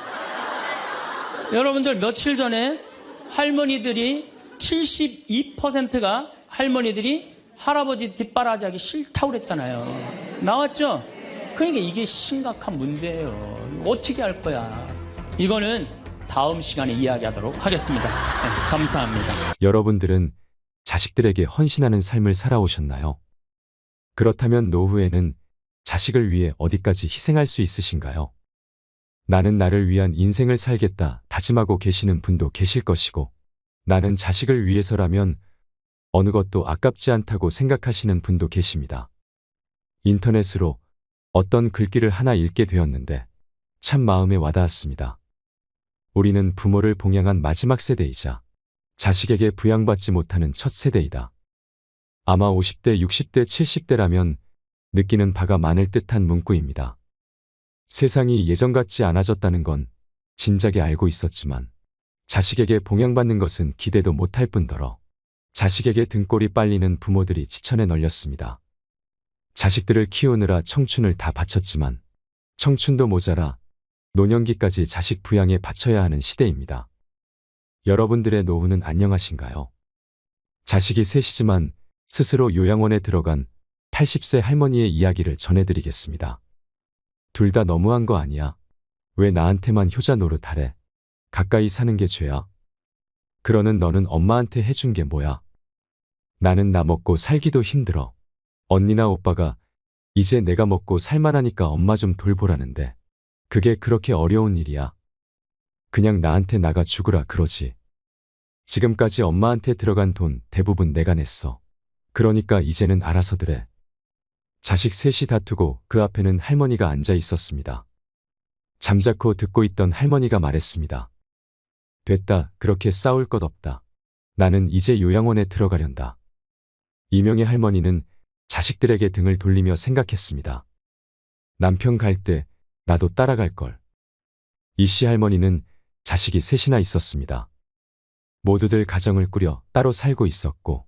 여러분들 며칠 전에 할머니들이 72%가 할머니들이 할아버지 뒷바라지하기 싫다고 그랬잖아요. 나왔죠? 그러니까 이게 심각한 문제예요. 어떻게 할 거야? 이거는 다음 시간에 이야기하도록 하겠습니다. 네, 감사합니다. 여러분들은 자식들에게 헌신하는 삶을 살아오셨나요? 그렇다면 노후에는 자식을 위해 어디까지 희생할 수 있으신가요? 나는 나를 위한 인생을 살겠다 다짐하고 계시는 분도 계실 것이고, 나는 자식을 위해서라면 어느 것도 아깝지 않다고 생각하시는 분도 계십니다. 인터넷으로 어떤 글귀를 하나 읽게 되었는데 참 마음에 와닿았습니다. 우리는 부모를 봉양한 마지막 세대이자 자식에게 부양받지 못하는 첫 세대이다. 아마 50대, 60대, 70대라면 느끼는 바가 많을 듯한 문구입니다. 세상이 예전 같지 않아졌다는 건 진작에 알고 있었지만 자식에게 봉양받는 것은 기대도 못할 뿐더러 자식에게 등골이 빨리는 부모들이 지천에 널렸습니다. 자식들을 키우느라 청춘을 다 바쳤지만 청춘도 모자라 노년기까지 자식 부양에 바쳐야 하는 시대입니다. 여러분들의 노후는 안녕하신가요? 자식이 셋이지만 스스로 요양원에 들어간 80세 할머니의 이야기를 전해드리겠습니다. 둘 다 너무한 거 아니야? 왜 나한테만 효자 노릇하래? 가까이 사는 게 죄야? 그러는 너는 엄마한테 해준 게 뭐야? 나는 나 먹고 살기도 힘들어. 언니나 오빠가 이제 내가 먹고 살만하니까 엄마 좀 돌보라는데 그게 그렇게 어려운 일이야? 그냥 나한테 나가 죽으라 그러지. 지금까지 엄마한테 들어간 돈 대부분 내가 냈어. 그러니까 이제는 알아서들 해. 자식 셋이 다투고 그 앞에는 할머니가 앉아 있었습니다. 잠자코 듣고 있던 할머니가 말했습니다. 됐다, 그렇게 싸울 것 없다. 나는 이제 요양원에 들어가련다. 이명의 할머니는 자식들에게 등을 돌리며 생각했습니다. 남편 갈 때 나도 따라갈 걸. 이씨 할머니는 자식이 셋이나 있었습니다. 모두들 가정을 꾸려 따로 살고 있었고,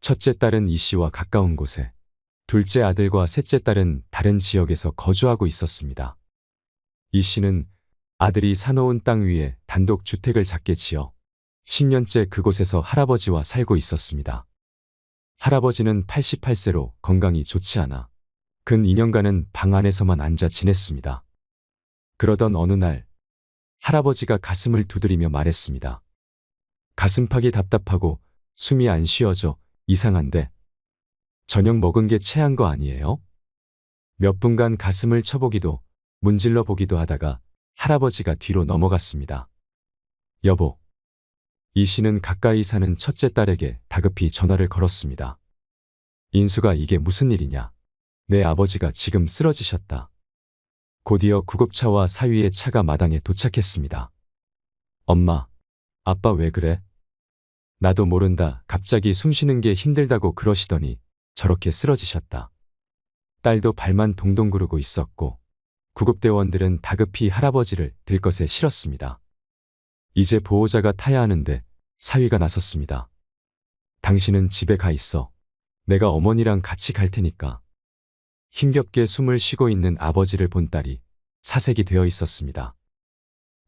첫째 딸은 이씨와 가까운 곳에, 둘째 아들과 셋째 딸은 다른 지역에서 거주하고 있었습니다. 이씨는 아들이 사놓은 땅 위에 단독 주택을 작게 지어 10년째 그곳에서 할아버지와 살고 있었습니다. 할아버지는 88세로 건강이 좋지 않아 근 2년간은 방 안에서만 앉아 지냈습니다. 그러던 어느 날 할아버지가 가슴을 두드리며 말했습니다. 가슴팍이 답답하고 숨이 안 쉬어져 이상한데 저녁 먹은 게 체한 거 아니에요? 몇 분간 가슴을 쳐보기도 문질러 보기도 하다가 할아버지가 뒤로 넘어갔습니다. 여보. 이 씨는 가까이 사는 첫째 딸에게 다급히 전화를 걸었습니다. 인수가 이게 무슨 일이냐? 내 아버지가 지금 쓰러지셨다. 곧이어 구급차와 사위의 차가 마당에 도착했습니다. 엄마, 아빠 왜 그래? 나도 모른다. 갑자기 숨쉬는 게 힘들다고 그러시더니 저렇게 쓰러지셨다. 딸도 발만 동동 구르고 있었고 구급대원들은 다급히 할아버지를 들것에 실었습니다. 이제 보호자가 타야 하는데 사위가 나섰습니다. 당신은 집에 가 있어. 내가 어머니랑 같이 갈 테니까. 힘겹게 숨을 쉬고 있는 아버지를 본 딸이 사색이 되어 있었습니다.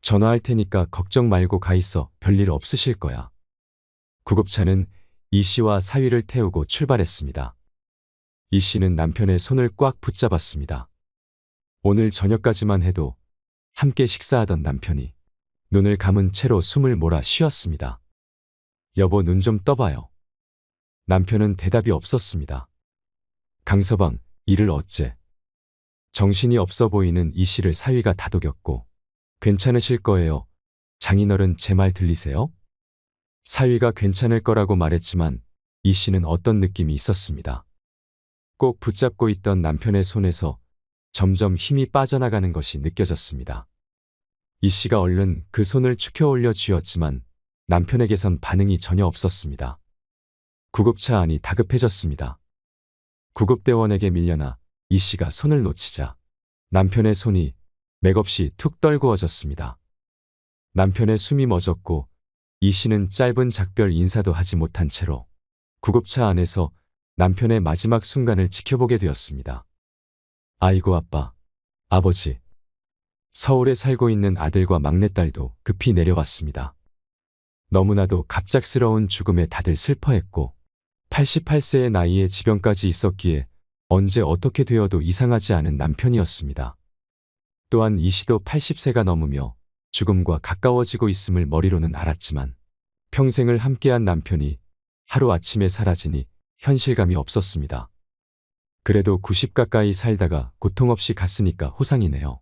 전화할 테니까 걱정 말고 가 있어. 별일 없으실 거야. 구급차는 이 씨와 사위를 태우고 출발했습니다. 이 씨는 남편의 손을 꽉 붙잡았습니다. 오늘 저녁까지만 해도 함께 식사하던 남편이 눈을 감은 채로 숨을 몰아 쉬었습니다. 여보, 눈 좀 떠봐요. 남편은 대답이 없었습니다. 강서방, 이를 어째? 정신이 없어 보이는 이 씨를 사위가 다독였고, 괜찮으실 거예요. 장인어른 제 말 들리세요? 사위가 괜찮을 거라고 말했지만 이 씨는 어떤 느낌이 있었습니다. 꼭 붙잡고 있던 남편의 손에서 점점 힘이 빠져나가는 것이 느껴졌습니다. 이 씨가 얼른 그 손을 축혀 올려 쥐었지만 남편에게선 반응이 전혀 없었습니다. 구급차 안이 다급해졌습니다. 구급대원에게 밀려나 이 씨가 손을 놓치자 남편의 손이 맥없이 툭 떨구어졌습니다. 남편의 숨이 멎었고 이 씨는 짧은 작별 인사도 하지 못한 채로 구급차 안에서 남편의 마지막 순간을 지켜보게 되었습니다. 아이고 아빠, 아버지. 서울에 살고 있는 아들과 막내딸도 급히 내려왔습니다. 너무나도 갑작스러운 죽음에 다들 슬퍼했고 88세의 나이에 지병까지 있었기에 언제 어떻게 되어도 이상하지 않은 남편이었습니다. 또한 이 씨도 80세가 넘으며 죽음과 가까워지고 있음을 머리로는 알았지만 평생을 함께한 남편이 하루아침에 사라지니 현실감이 없었습니다. 그래도 90 가까이 살다가 고통 없이 갔으니까 호상이네요.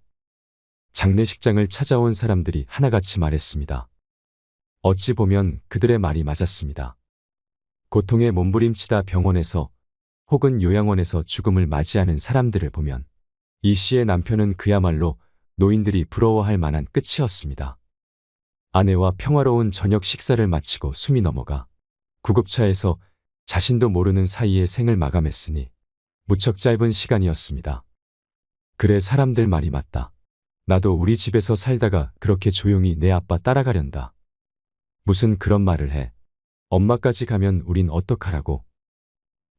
장례식장을 찾아온 사람들이 하나같이 말했습니다. 어찌 보면 그들의 말이 맞았습니다. 고통에 몸부림치다 병원에서 혹은 요양원에서 죽음을 맞이하는 사람들을 보면 이 씨의 남편은 그야말로 노인들이 부러워할 만한 끝이었습니다. 아내와 평화로운 저녁 식사를 마치고 숨이 넘어가 구급차에서 자신도 모르는 사이에 생을 마감했으니 무척 짧은 시간이었습니다. 그래, 사람들 말이 맞다. 나도 우리 집에서 살다가 그렇게 조용히 내 아빠 따라가련다. 무슨 그런 말을 해. 엄마까지 가면 우린 어떡하라고.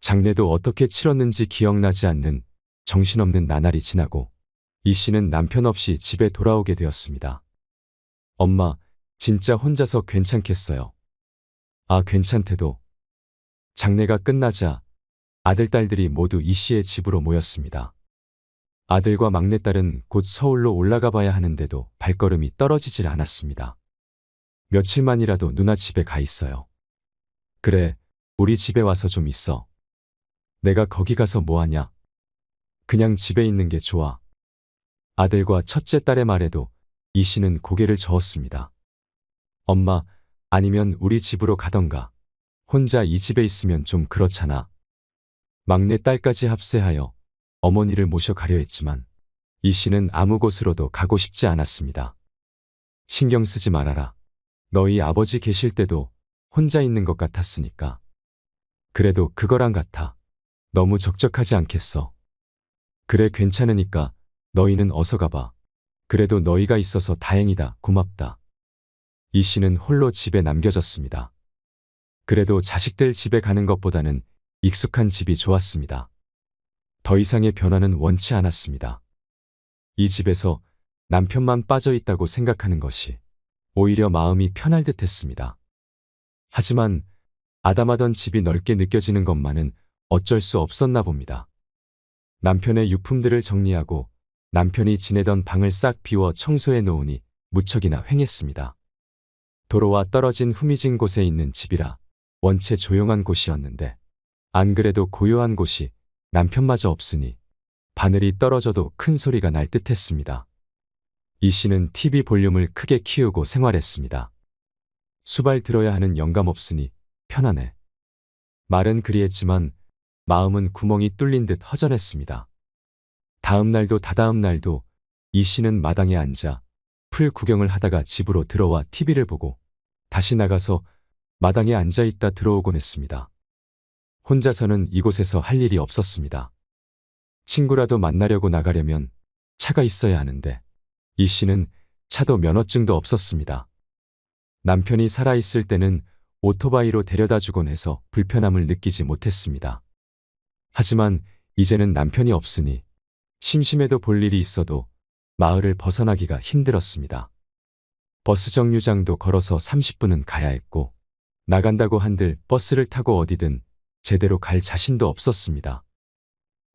장례도 어떻게 치렀는지 기억나지 않는 정신없는 나날이 지나고 이 씨는 남편 없이 집에 돌아오게 되었습니다. 엄마, 진짜 혼자서 괜찮겠어요? 아, 괜찮대도. 장례가 끝나자 아들, 딸들이 모두 이 씨의 집으로 모였습니다. 아들과 막내딸은 곧 서울로 올라가 봐야 하는데도 발걸음이 떨어지질 않았습니다. 며칠만이라도 누나 집에 가 있어요. 그래, 우리 집에 와서 좀 있어. 내가 거기 가서 뭐 하냐? 그냥 집에 있는 게 좋아. 아들과 첫째 딸의 말에도 이 씨는 고개를 저었습니다. 엄마, 아니면 우리 집으로 가던가. 혼자 이 집에 있으면 좀 그렇잖아. 막내 딸까지 합세하여 어머니를 모셔 가려 했지만 이 씨는 아무 곳으로도 가고 싶지 않았습니다. 신경 쓰지 말아라. 너희 아버지 계실 때도 혼자 있는 것 같았으니까. 그래도 그거랑 같아. 너무 적적하지 않겠어. 그래, 괜찮으니까 너희는 어서 가봐. 그래도 너희가 있어서 다행이다. 고맙다. 이 씨는 홀로 집에 남겨졌습니다. 그래도 자식들 집에 가는 것보다는 익숙한 집이 좋았습니다. 더 이상의 변화는 원치 않았습니다. 이 집에서 남편만 빠져 있다고 생각하는 것이 오히려 마음이 편할 듯 했습니다. 하지만 아담하던 집이 넓게 느껴지는 것만은 어쩔 수 없었나 봅니다. 남편의 유품들을 정리하고 남편이 지내던 방을 싹 비워 청소해 놓으니 무척이나 횡했습니다. 도로와 떨어진 후미진 곳에 있는 집이라 원체 조용한 곳이었는데 안 그래도 고요한 곳이 남편마저 없으니 바늘이 떨어져도 큰 소리가 날 듯했습니다. 이 씨는 TV 볼륨을 크게 키우고 생활했습니다. 수발 들어야 하는 영감 없으니 편하네. 말은 그리했지만 마음은 구멍이 뚫린 듯 허전했습니다. 다음 날도 다다음 날도 이 씨는 마당에 앉아 풀 구경을 하다가 집으로 들어와 TV를 보고 다시 나가서 마당에 앉아 있다 들어오곤 했습니다. 혼자서는 이곳에서 할 일이 없었습니다. 친구라도 만나려고 나가려면 차가 있어야 하는데 이 씨는 차도 면허증도 없었습니다. 남편이 살아있을 때는 오토바이로 데려다 주곤 해서 불편함을 느끼지 못했습니다. 하지만 이제는 남편이 없으니 심심해도 볼 일이 있어도 마을을 벗어나기가 힘들었습니다. 버스 정류장도 걸어서 30분은 가야 했고 나간다고 한들 버스를 타고 어디든 제대로 갈 자신도 없었습니다.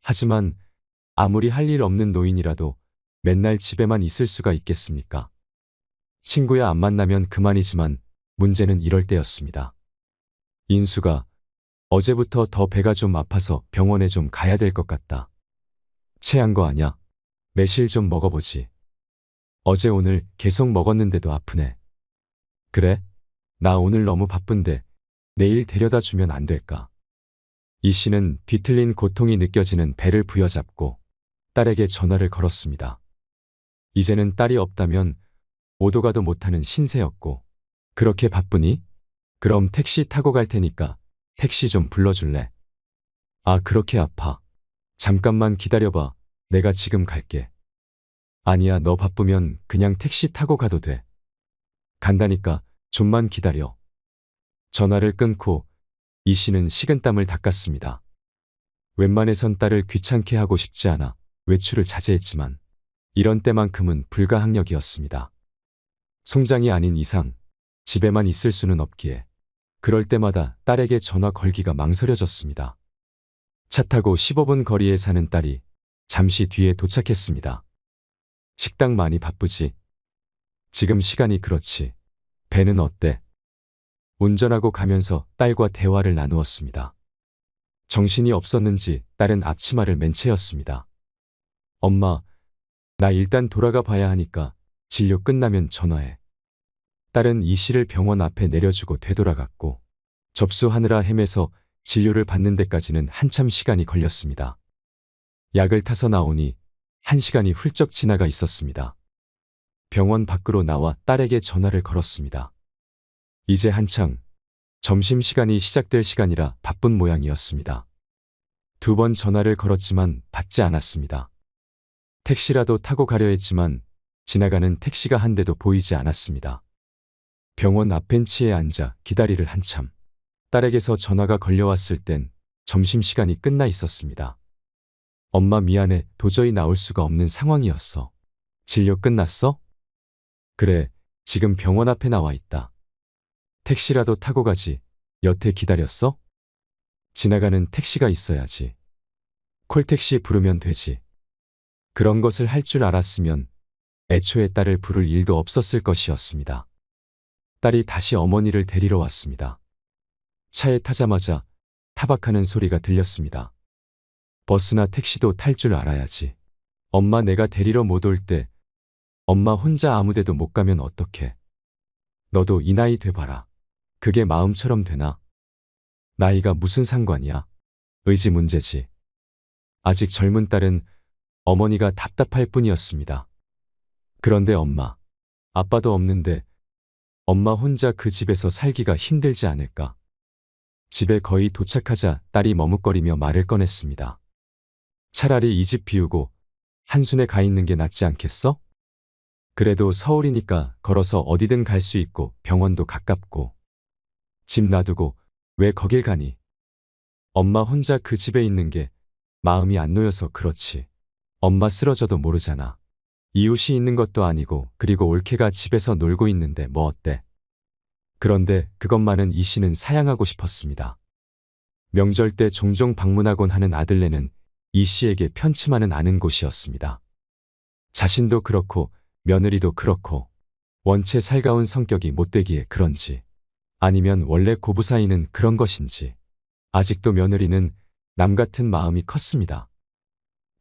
하지만 아무리 할 일 없는 노인이라도 맨날 집에만 있을 수가 있겠습니까? 친구야 안 만나면 그만이지만 문제는 이럴 때였습니다. 인수가 어제부터 더 배가 좀 아파서 병원에 좀 가야 될 것 같다. 체한 거 아냐? 매실 좀 먹어보지. 어제 오늘 계속 먹었는데도 아프네. 그래? 나 오늘 너무 바쁜데 내일 데려다 주면 안 될까? 이 씨는 뒤틀린 고통이 느껴지는 배를 부여잡고 딸에게 전화를 걸었습니다. 이제는 딸이 없다면 오도 가도 못하는 신세였고 그렇게 바쁘니? 그럼 택시 타고 갈 테니까 택시 좀 불러줄래? 아, 그렇게 아파. 잠깐만 기다려봐. 내가 지금 갈게. 아니야, 너 바쁘면 그냥 택시 타고 가도 돼. 간다니까 좀만 기다려. 전화를 끊고 이 씨는 식은땀을 닦았습니다. 웬만해선 딸을 귀찮게 하고 싶지 않아 외출을 자제했지만 이런 때만큼은 불가항력이었습니다. 송장이 아닌 이상 집에만 있을 수는 없기에 그럴 때마다 딸에게 전화 걸기가 망설여졌습니다. 차 타고 15분 거리에 사는 딸이 잠시 뒤에 도착했습니다. 식당 많이 바쁘지? 지금 시간이 그렇지. 배는 어때? 운전하고 가면서 딸과 대화를 나누었습니다. 정신이 없었는지 딸은 앞치마를 맨 채였습니다. 엄마, 나 일단 돌아가 봐야 하니까 진료 끝나면 전화해. 딸은 이 씨를 병원 앞에 내려주고 되돌아갔고 접수하느라 헤매서 진료를 받는 데까지는 한참 시간이 걸렸습니다. 약을 타서 나오니 1시간이 훌쩍 지나가 있었습니다. 병원 밖으로 나와 딸에게 전화를 걸었습니다. 이제 한창 점심시간이 시작될 시간이라 바쁜 모양이었습니다. 2번 전화를 걸었지만 받지 않았습니다. 택시라도 타고 가려 했지만 지나가는 택시가 한 대도 보이지 않았습니다. 병원 앞 벤치에 앉아 기다리를 한참. 딸에게서 전화가 걸려왔을 땐 점심시간이 끝나 있었습니다. 엄마 미안해, 도저히 나올 수가 없는 상황이었어. 진료 끝났어? 그래, 지금 병원 앞에 나와 있다. 택시라도 타고 가지. 여태 기다렸어? 지나가는 택시가 있어야지. 콜택시 부르면 되지. 그런 것을 할 줄 알았으면 애초에 딸을 부를 일도 없었을 것이었습니다. 딸이 다시 어머니를 데리러 왔습니다. 차에 타자마자 타박하는 소리가 들렸습니다. 버스나 택시도 탈 줄 알아야지. 엄마 내가 데리러 못 올 때 엄마 혼자 아무 데도 못 가면 어떡해. 너도 이 나이 돼봐라. 그게 마음처럼 되나? 나이가 무슨 상관이야? 의지 문제지. 아직 젊은 딸은 어머니가 답답할 뿐이었습니다. 그런데 엄마, 아빠도 없는데 엄마 혼자 그 집에서 살기가 힘들지 않을까? 집에 거의 도착하자 딸이 머뭇거리며 말을 꺼냈습니다. 차라리 이 집 비우고 한순에 가 있는 게 낫지 않겠어? 그래도 서울이니까 걸어서 어디든 갈 수 있고 병원도 가깝고. 집 놔두고 왜 거길 가니? 엄마 혼자 그 집에 있는 게 마음이 안 놓여서 그렇지. 엄마 쓰러져도 모르잖아. 이웃이 있는 것도 아니고 그리고 올케가 집에서 놀고 있는데 뭐 어때? 그런데 그것만은 이 씨는 사양하고 싶었습니다. 명절 때 종종 방문하곤 하는 아들네는 이 씨에게 편치만은 않은 곳이었습니다. 자신도 그렇고 며느리도 그렇고 원체 살가운 성격이 못되기에 그런지 아니면 원래 고부 사이는 그런 것인지 아직도 며느리는 남 같은 마음이 컸습니다.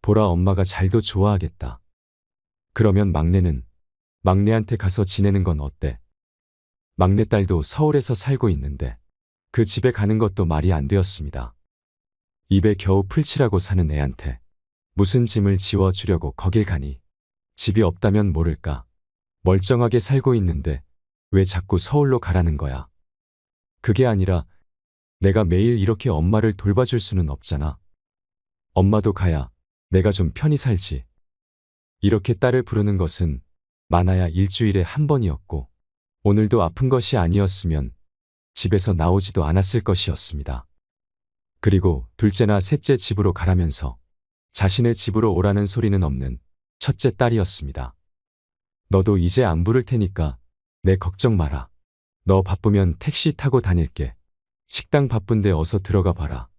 보라 엄마가 잘도 좋아하겠다. 그러면 막내는 막내한테 가서 지내는 건 어때? 막내딸도 서울에서 살고 있는데 그 집에 가는 것도 말이 안 되었습니다. 입에 겨우 풀칠하고 사는 애한테 무슨 짐을 지워주려고 거길 가니? 집이 없다면 모를까. 멀쩡하게 살고 있는데 왜 자꾸 서울로 가라는 거야? 그게 아니라 내가 매일 이렇게 엄마를 돌봐줄 수는 없잖아. 엄마도 가야 내가 좀 편히 살지. 이렇게 딸을 부르는 것은 많아야 일주일에 한 번이었고 오늘도 아픈 것이 아니었으면 집에서 나오지도 않았을 것이었습니다. 그리고 둘째나 셋째 집으로 가라면서 자신의 집으로 오라는 소리는 없는 첫째 딸이었습니다. 너도 이제 안 부를 테니까 내 걱정 마라. 너 바쁘면 택시 타고 다닐게. 식당 바쁜데 어서 들어가 봐라.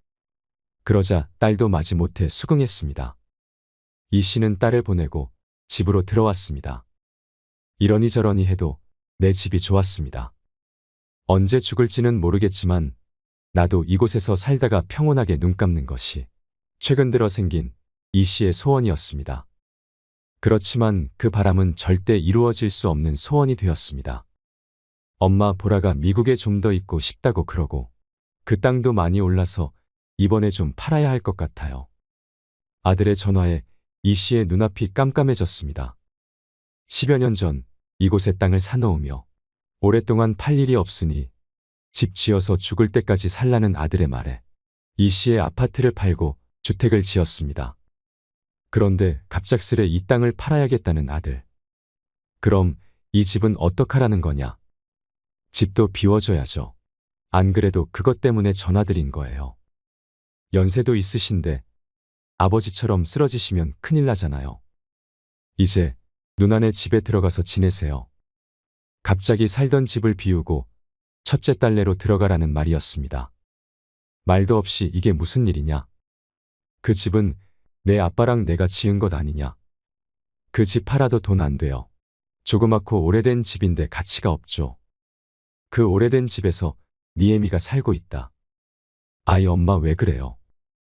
그러자 딸도 마지못해 수긍했습니다. 이 씨는 딸을 보내고 집으로 들어왔습니다. 이러니 저러니 해도 내 집이 좋았습니다. 언제 죽을지는 모르겠지만 나도 이곳에서 살다가 평온하게 눈 감는 것이 최근 들어 생긴 이 씨의 소원이었습니다. 그렇지만 그 바람은 절대 이루어질 수 없는 소원이 되었습니다. 엄마 보라가 미국에 좀 더 있고 싶다고 그러고 그 땅도 많이 올라서 이번에 좀 팔아야 할 것 같아요. 아들의 전화에 이 씨의 눈앞이 깜깜해졌습니다. 10여 년 전 이곳에 땅을 사놓으며 오랫동안 팔 일이 없으니 집 지어서 죽을 때까지 살라는 아들의 말에 이 씨의 아파트를 팔고 주택을 지었습니다. 그런데 갑작스레 이 땅을 팔아야겠다는 아들. 그럼 이 집은 어떡하라는 거냐? 집도 비워줘야죠. 안 그래도 그것 때문에 전화드린 거예요. 연세도 있으신데 아버지처럼 쓰러지시면 큰일 나잖아요. 이제 누나네 집에 들어가서 지내세요. 갑자기 살던 집을 비우고 첫째 딸네로 들어가라는 말이었습니다. 말도 없이 이게 무슨 일이냐? 그 집은 내 아빠랑 내가 지은 것 아니냐? 그 집 팔아도 돈 안 돼요. 조그맣고 오래된 집인데 가치가 없죠. 그 오래된 집에서 니애미가 살고 있다. 아이 엄마 왜 그래요?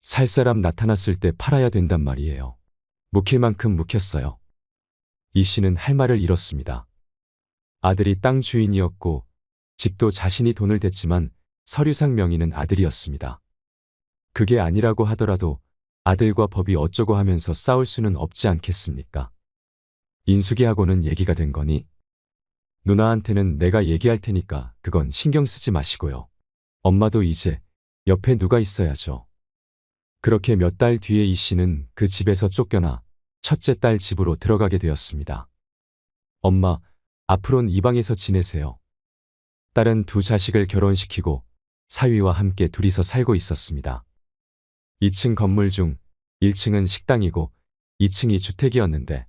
살 사람 나타났을 때 팔아야 된단 말이에요. 묵힐 만큼 묵혔어요. 이 씨는 할 말을 잃었습니다. 아들이 땅 주인이었고 집도 자신이 돈을 댔지만 서류상 명의는 아들이었습니다. 그게 아니라고 하더라도 아들과 법이 어쩌고 하면서 싸울 수는 없지 않겠습니까? 인숙이하고는 얘기가 된 거니? 누나한테는 내가 얘기할 테니까 그건 신경 쓰지 마시고요. 엄마도 이제 옆에 누가 있어야죠. 그렇게 몇 달 뒤에 이 씨는 그 집에서 쫓겨나 첫째 딸 집으로 들어가게 되었습니다. 엄마, 앞으론 이 방에서 지내세요. 딸은 두 자식을 결혼시키고 사위와 함께 둘이서 살고 있었습니다. 2층 건물 중 1층은 식당이고 2층이 주택이었는데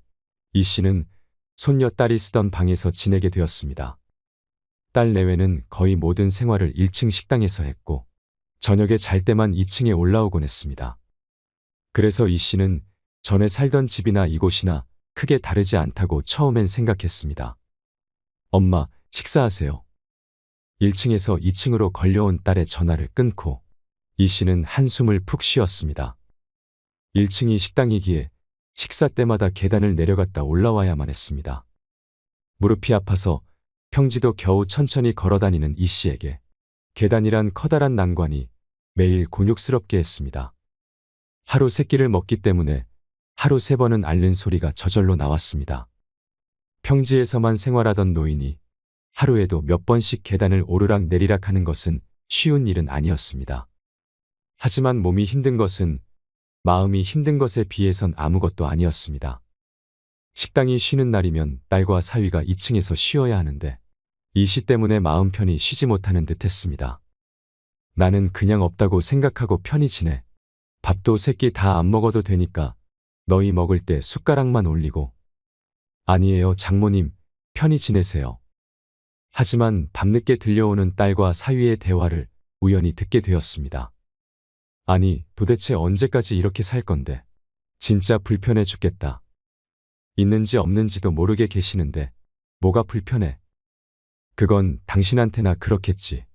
이 씨는 손녀 딸이 쓰던 방에서 지내게 되었습니다. 딸 내외는 거의 모든 생활을 1층 식당에서 했고 저녁에 잘 때만 2층에 올라오곤 했습니다. 그래서 이 씨는 전에 살던 집이나 이곳이나 크게 다르지 않다고 처음엔 생각했습니다. 엄마, 식사하세요. 1층에서 2층으로 걸려온 딸의 전화를 끊고 이 씨는 한숨을 푹 쉬었습니다. 1층이 식당이기에 식사 때마다 계단을 내려갔다 올라와야만 했습니다. 무릎이 아파서 평지도 겨우 천천히 걸어다니는 이 씨에게 계단이란 커다란 난관이 매일 곤욕스럽게 했습니다. 하루 3끼를 먹기 때문에 하루 3번은 앓는 소리가 저절로 나왔습니다. 평지에서만 생활하던 노인이 하루에도 몇 번씩 계단을 오르락 내리락 하는 것은 쉬운 일은 아니었습니다. 하지만 몸이 힘든 것은 마음이 힘든 것에 비해선 아무것도 아니었습니다. 식당이 쉬는 날이면 딸과 사위가 2층에서 쉬어야 하는데 이 씨 때문에 마음 편히 쉬지 못하는 듯 했습니다. 나는 그냥 없다고 생각하고 편히 지내. 밥도 3끼 다 안 먹어도 되니까 너희 먹을 때 숟가락만 올리고. 아니에요, 장모님. 편히 지내세요. 하지만 밤늦게 들려오는 딸과 사위의 대화를 우연히 듣게 되었습니다. 아니, 도대체 언제까지 이렇게 살 건데? 진짜 불편해 죽겠다. 있는지 없는지도 모르게 계시는데 뭐가 불편해? 그건 당신한테나 그렇겠지.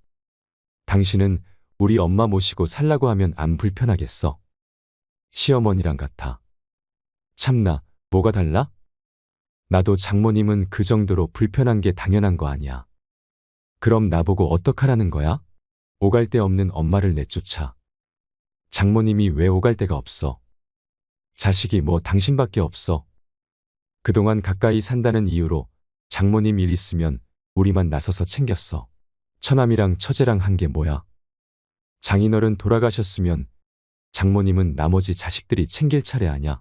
당신은 우리 엄마 모시고 살라고 하면 안 불편하겠어? 시어머니랑 같아. 참나, 뭐가 달라? 나도 장모님은 그 정도로 불편한 게 당연한 거 아니야. 그럼 나보고 어떡하라는 거야? 오갈 데 없는 엄마를 내쫓아. 장모님이 왜 오갈 데가 없어? 자식이 뭐 당신밖에 없어? 그동안 가까이 산다는 이유로 장모님 일 있으면 우리만 나서서 챙겼어. 처남이랑 처제랑 한 게 뭐야? 장인어른 돌아가셨으면 장모님은 나머지 자식들이 챙길 차례 아냐?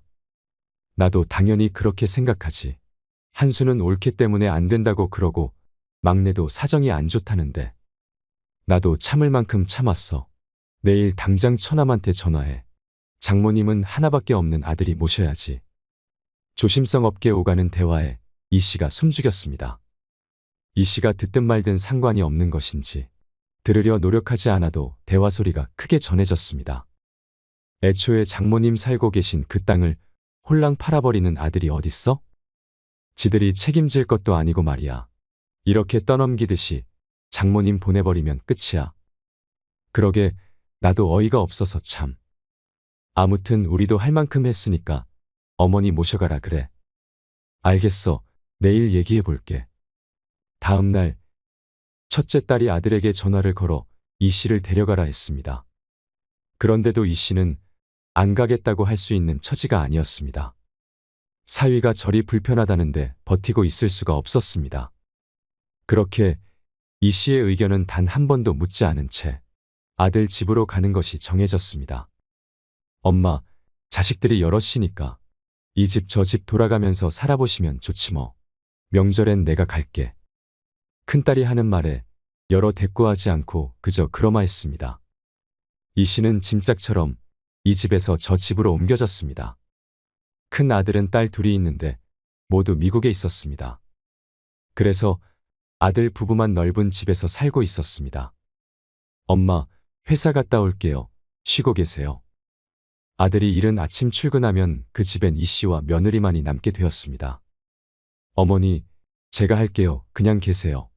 나도 당연히 그렇게 생각하지. 한수는 옳기 때문에 안 된다고 그러고 막내도 사정이 안 좋다는데 나도 참을 만큼 참았어. 내일 당장 처남한테 전화해. 장모님은 하나밖에 없는 아들이 모셔야지. 조심성 없게 오가는 대화에 이 씨가 숨죽였습니다. 이 씨가 듣든 말든 상관이 없는 것인지 들으려 노력하지 않아도 대화 소리가 크게 전해졌습니다. 애초에 장모님 살고 계신 그 땅을 홀랑 팔아버리는 아들이 어딨어? 지들이 책임질 것도 아니고 말이야. 이렇게 떠넘기듯이 장모님 보내버리면 끝이야. 그러게 나도 어이가 없어서 참. 아무튼 우리도 할 만큼 했으니까 어머니 모셔가라 그래. 알겠어. 내일 얘기해 볼게. 다음 날 첫째 딸이 아들에게 전화를 걸어 이 씨를 데려가라 했습니다. 그런데도 이 씨는 안 가겠다고 할 수 있는 처지가 아니었습니다. 사위가 저리 불편하다는데 버티고 있을 수가 없었습니다. 그렇게 이 씨의 의견은 단 한 번도 묻지 않은 채 아들 집으로 가는 것이 정해졌습니다. 엄마, 자식들이 여럿이니까 이 집 저 집 돌아가면서 살아보시면 좋지 뭐. 명절엔 내가 갈게. 큰딸이 하는 말에 여러 대꾸하지 않고 그저 그러마했습니다. 이 씨는 짐짝처럼 이 집에서 저 집으로 옮겨졌습니다. 큰 아들은 딸 둘이 있는데 모두 미국에 있었습니다. 그래서 아들 부부만 넓은 집에서 살고 있었습니다. 엄마, 회사 갔다 올게요. 쉬고 계세요. 아들이 이른 아침 출근하면 그 집엔 이 씨와 며느리만이 남게 되었습니다. 어머니, 제가 할게요. 그냥 계세요.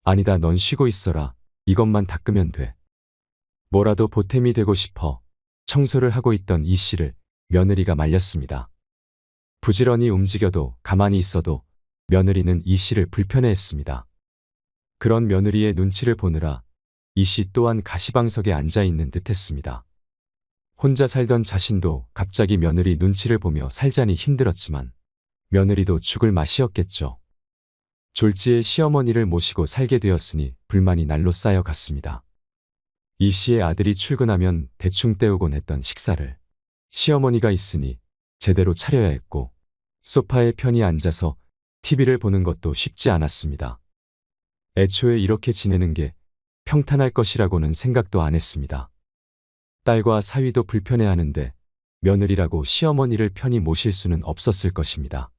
아니다, 넌 쉬고 있어라. 이것만 닦으면 돼. 뭐라도 보탬이 되고 싶어 청소를 하고 있던 이 씨를 며느리가 말렸습니다. 부지런히 움직여도 가만히 있어도 며느리는 이 씨를 불편해했습니다. 그런 며느리의 눈치를 보느라 이 씨 또한 가시방석에 앉아 있는 듯했습니다. 혼자 살던 자신도 갑자기 며느리 눈치를 보며 살자니 힘들었지만 며느리도 죽을 맛이었겠죠. 졸지에 시어머니를 모시고 살게 되었으니 불만이 날로 쌓여갔습니다. 이 씨의 아들이 출근하면 대충 때우곤 했던 식사를 시어머니가 있으니 제대로 차려야 했고 소파에 편히 앉아서 TV를 보는 것도 쉽지 않았습니다. 애초에 이렇게 지내는 게 평탄할 것이라고는 생각도 안 했습니다. 딸과 사위도 불편해하는데 며느리라고 시어머니를 편히 모실 수는 없었을 것입니다.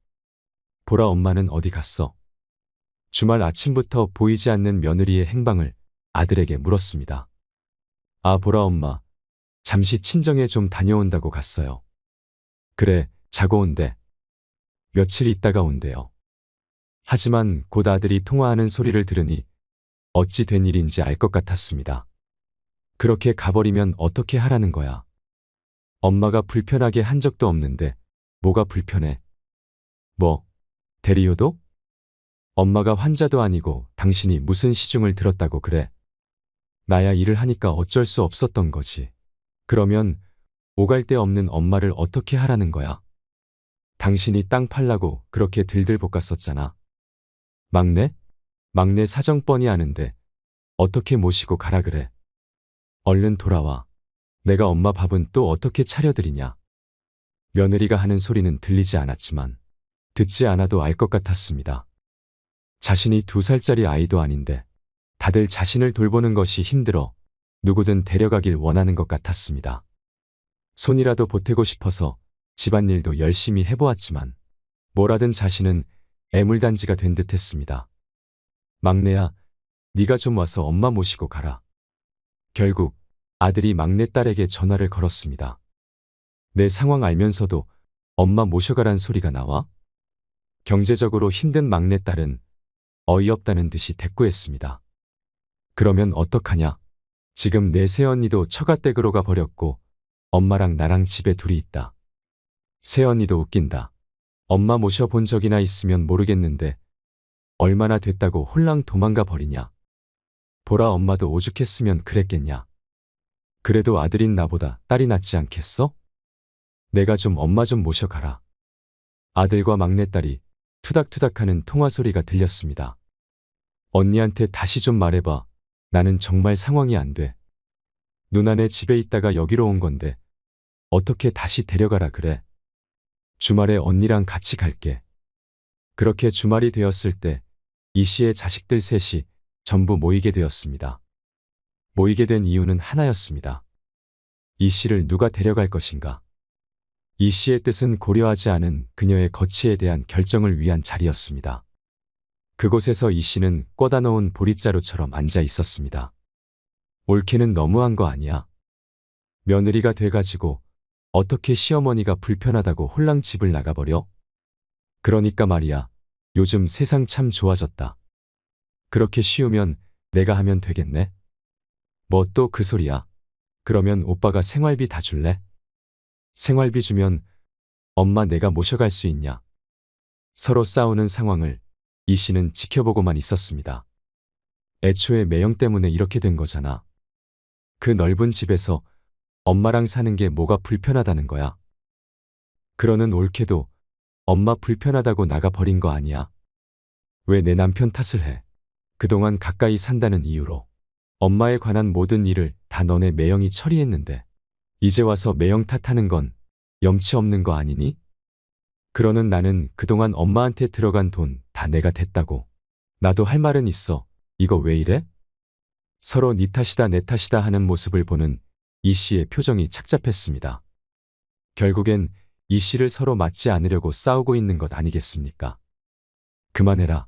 보라 엄마는 어디 갔어? 주말 아침부터 보이지 않는 며느리의 행방을 아들에게 물었습니다. 아, 보라 엄마, 잠시 친정에 좀 다녀온다고 갔어요. 그래, 자고 온대. 며칠 있다가 온대요. 하지만 곧 아들이 통화하는 소리를 들으니 어찌 된 일인지 알 것 같았습니다. 그렇게 가버리면 어떻게 하라는 거야? 엄마가 불편하게 한 적도 없는데 뭐가 불편해? 뭐, 대리효도? 엄마가 환자도 아니고 당신이 무슨 시중을 들었다고 그래? 나야 일을 하니까 어쩔 수 없었던 거지. 그러면 오갈 데 없는 엄마를 어떻게 하라는 거야? 당신이 땅 팔라고 그렇게 들들 볶았었잖아. 막내? 막내 사정 뻔히 아는데 어떻게 모시고 가라 그래? 얼른 돌아와. 내가 엄마 밥은 또 어떻게 차려드리냐? 며느리가 하는 소리는 들리지 않았지만 듣지 않아도 알 것 같았습니다. 자신이 2살짜리 아이도 아닌데 다들 자신을 돌보는 것이 힘들어 누구든 데려가길 원하는 것 같았습니다. 손이라도 보태고 싶어서 집안일도 열심히 해보았지만 뭐라든 자신은 애물단지가 된 듯했습니다. 막내야, 네가 좀 와서 엄마 모시고 가라. 결국 아들이 막내딸에게 전화를 걸었습니다. 내 상황 알면서도 엄마 모셔가란 소리가 나와? 경제적으로 힘든 막내딸은 어이없다는 듯이 대꾸했습니다. 그러면 어떡하냐? 지금 내 새언니도 처가댁으로 가버렸고 엄마랑 나랑 집에 둘이 있다. 새언니도 웃긴다. 엄마 모셔본 적이나 있으면 모르겠는데 얼마나 됐다고 홀랑 도망가 버리냐. 보라 엄마도 오죽했으면 그랬겠냐. 그래도 아들인 나보다 딸이 낫지 않겠어? 내가 좀 엄마 좀 모셔가라. 아들과 막내딸이 투닥투닥하는 통화소리가 들렸습니다. 언니한테 다시 좀 말해봐. 나는 정말 상황이 안 돼. 누나네 집에 있다가 여기로 온 건데 어떻게 다시 데려가라 그래. 주말에 언니랑 같이 갈게. 그렇게 주말이 되었을 때 이 씨의 자식들 셋이 전부 모이게 되었습니다. 모이게 된 이유는 하나였습니다. 이 씨를 누가 데려갈 것인가. 이 씨의 뜻은 고려하지 않은 그녀의 거취에 대한 결정을 위한 자리였습니다. 그곳에서 이 씨는 꽂아 놓은 보릿자루처럼 앉아 있었습니다. 옳게는 너무한 거 아니야? 며느리가 돼가지고 어떻게 시어머니가 불편하다고 홀랑 집을 나가버려? 그러니까 말이야. 요즘 세상 참 좋아졌다. 그렇게 쉬우면 내가 하면 되겠네? 뭐 또 그 소리야. 그러면 오빠가 생활비 다 줄래? 생활비 주면 엄마 내가 모셔갈 수 있냐? 서로 싸우는 상황을 이 씨는 지켜보고만 있었습니다. 애초에 매형 때문에 이렇게 된 거잖아. 그 넓은 집에서 엄마랑 사는 게 뭐가 불편하다는 거야? 그러는 옳게도 엄마 불편하다고 나가 버린 거 아니야? 왜 내 남편 탓을 해? 그동안 가까이 산다는 이유로 엄마에 관한 모든 일을 다 너네 매형이 처리했는데 이제 와서 매형 탓하는 건 염치 없는 거 아니니? 그러는 나는 그동안 엄마한테 들어간 돈 다 내가 댔다고. 나도 할 말은 있어. 이거 왜 이래? 서로 네 탓이다 내 탓이다 하는 모습을 보는 이 씨의 표정이 착잡했습니다. 결국엔 이 씨를 서로 맞지 않으려고 싸우고 있는 것 아니겠습니까? 그만해라.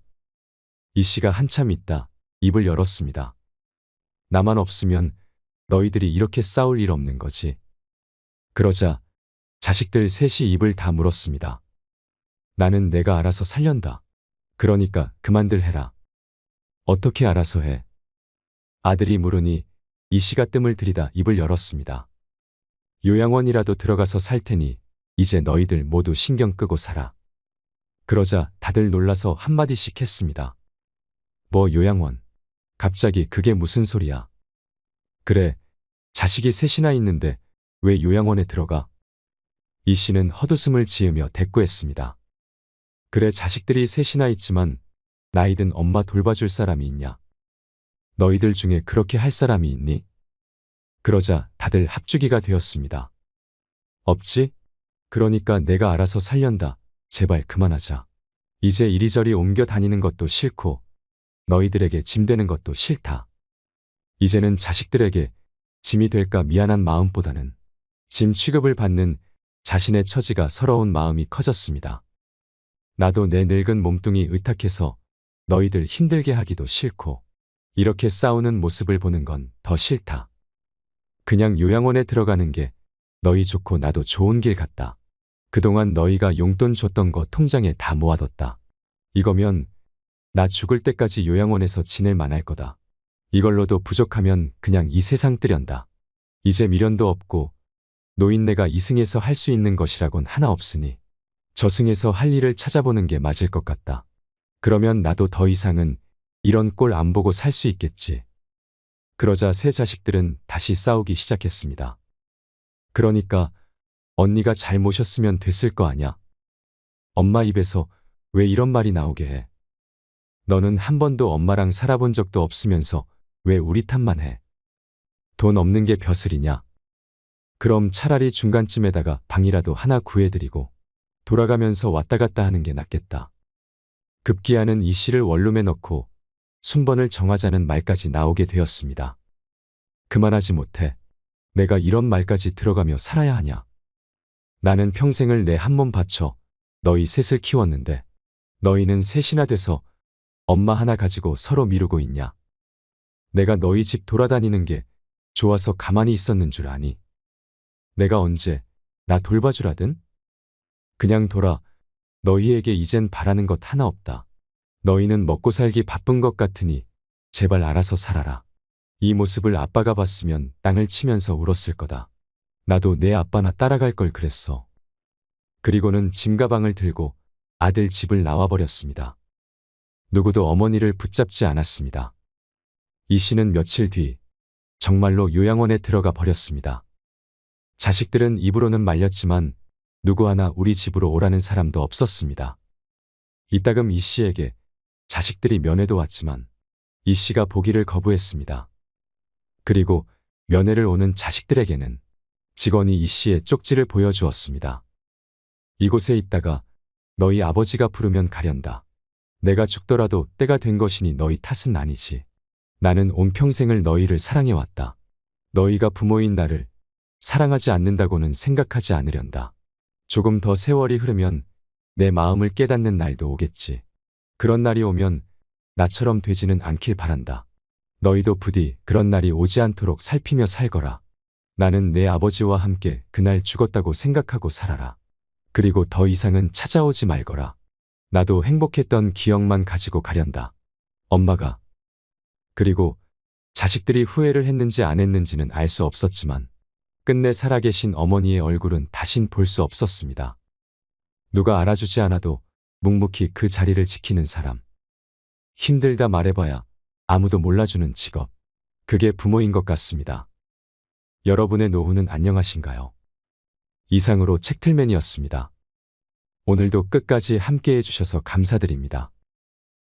이 씨가 한참 있다 입을 열었습니다. 나만 없으면 너희들이 이렇게 싸울 일 없는 거지. 그러자 자식들 셋이 입을 다 물었습니다. 나는 내가 알아서 살련다. 그러니까 그만들 해라. 어떻게 알아서 해? 아들이 물으니 이 씨가 뜸을 들이다 입을 열었습니다. 요양원이라도 들어가서 살 테니 이제 너희들 모두 신경 끄고 살아. 그러자 다들 놀라서 한마디씩 했습니다. 뭐 요양원? 갑자기 그게 무슨 소리야? 그래, 자식이 셋이나 있는데 왜 요양원에 들어가? 이 씨는 헛웃음을 지으며 대꾸했습니다. 그래 자식들이 셋이나 있지만 나이든 엄마 돌봐줄 사람이 있냐? 너희들 중에 그렇게 할 사람이 있니? 그러자 다들 합주기가 되었습니다. 없지? 그러니까 내가 알아서 살련다. 제발 그만하자. 이제 이리저리 옮겨 다니는 것도 싫고 너희들에게 짐 되는 것도 싫다. 이제는 자식들에게 짐이 될까 미안한 마음보다는 짐 취급을 받는 자신의 처지가 서러운 마음이 커졌습니다. 나도 내 늙은 몸뚱이 의탁해서 너희들 힘들게 하기도 싫고 이렇게 싸우는 모습을 보는 건 더 싫다. 그냥 요양원에 들어가는 게 너희 좋고 나도 좋은 길 같다. 그동안 너희가 용돈 줬던 거 통장에 다 모아뒀다. 이거면 나 죽을 때까지 요양원에서 지낼 만할 거다. 이걸로도 부족하면 그냥 이 세상 뜨련다. 이제 미련도 없고 노인네가 이승에서 할 수 있는 것이라곤 하나 없으니 저승에서 할 일을 찾아보는 게 맞을 것 같다. 그러면 나도 더 이상은 이런 꼴 안 보고 살 수 있겠지. 그러자 세 자식들은 다시 싸우기 시작했습니다. 그러니까 언니가 잘 모셨으면 됐을 거 아냐? 엄마 입에서 왜 이런 말이 나오게 해? 너는 한 번도 엄마랑 살아본 적도 없으면서 왜 우리 탓만 해? 돈 없는 게 벼슬이냐? 그럼 차라리 중간쯤에다가 방이라도 하나 구해드리고 돌아가면서 왔다 갔다 하는 게 낫겠다. 급기야는 이 씨를 원룸에 넣고 순번을 정하자는 말까지 나오게 되었습니다. 그만하지 못해. 내가 이런 말까지 들어가며 살아야 하냐? 나는 평생을 내 한 몸 바쳐 너희 셋을 키웠는데 너희는 셋이나 돼서 엄마 하나 가지고 서로 미루고 있냐? 내가 너희 집 돌아다니는 게 좋아서 가만히 있었는 줄 아니? 내가 언제 나 돌봐주라든? 그냥 돌아. 너희에게 이젠 바라는 것 하나 없다. 너희는 먹고 살기 바쁜 것 같으니 제발 알아서 살아라. 이 모습을 아빠가 봤으면 땅을 치면서 울었을 거다. 나도 내 아빠나 따라갈 걸 그랬어. 그리고는 짐 가방을 들고 아들 집을 나와버렸습니다. 누구도 어머니를 붙잡지 않았습니다. 이 씨는 며칠 뒤 정말로 요양원에 들어가 버렸습니다. 자식들은 입으로는 말렸지만 누구 하나 우리 집으로 오라는 사람도 없었습니다. 이따금 이 씨에게 자식들이 면회도 왔지만 이 씨가 보기를 거부했습니다. 그리고 면회를 오는 자식들에게는 직원이 이 씨의 쪽지를 보여주었습니다. 이곳에 있다가 너희 아버지가 부르면 가련다. 내가 죽더라도 때가 된 것이니 너희 탓은 아니지. 나는 온 평생을 너희를 사랑해왔다. 너희가 부모인 나를 사랑하지 않는다고는 생각하지 않으련다. 조금 더 세월이 흐르면 내 마음을 깨닫는 날도 오겠지. 그런 날이 오면 나처럼 되지는 않길 바란다. 너희도 부디 그런 날이 오지 않도록 살피며 살거라. 나는 내 아버지와 함께 그날 죽었다고 생각하고 살아라. 그리고 더 이상은 찾아오지 말거라. 나도 행복했던 기억만 가지고 가련다. 엄마가. 그리고 자식들이 후회를 했는지 안 했는지는 알 수 없었지만 끝내 살아계신 어머니의 얼굴은 다신 볼 수 없었습니다. 누가 알아주지 않아도 묵묵히 그 자리를 지키는 사람. 힘들다 말해봐야 아무도 몰라주는 직업. 그게 부모인 것 같습니다. 여러분의 노후는 안녕하신가요? 이상으로 책틀맨이었습니다. 오늘도 끝까지 함께해 주셔서 감사드립니다.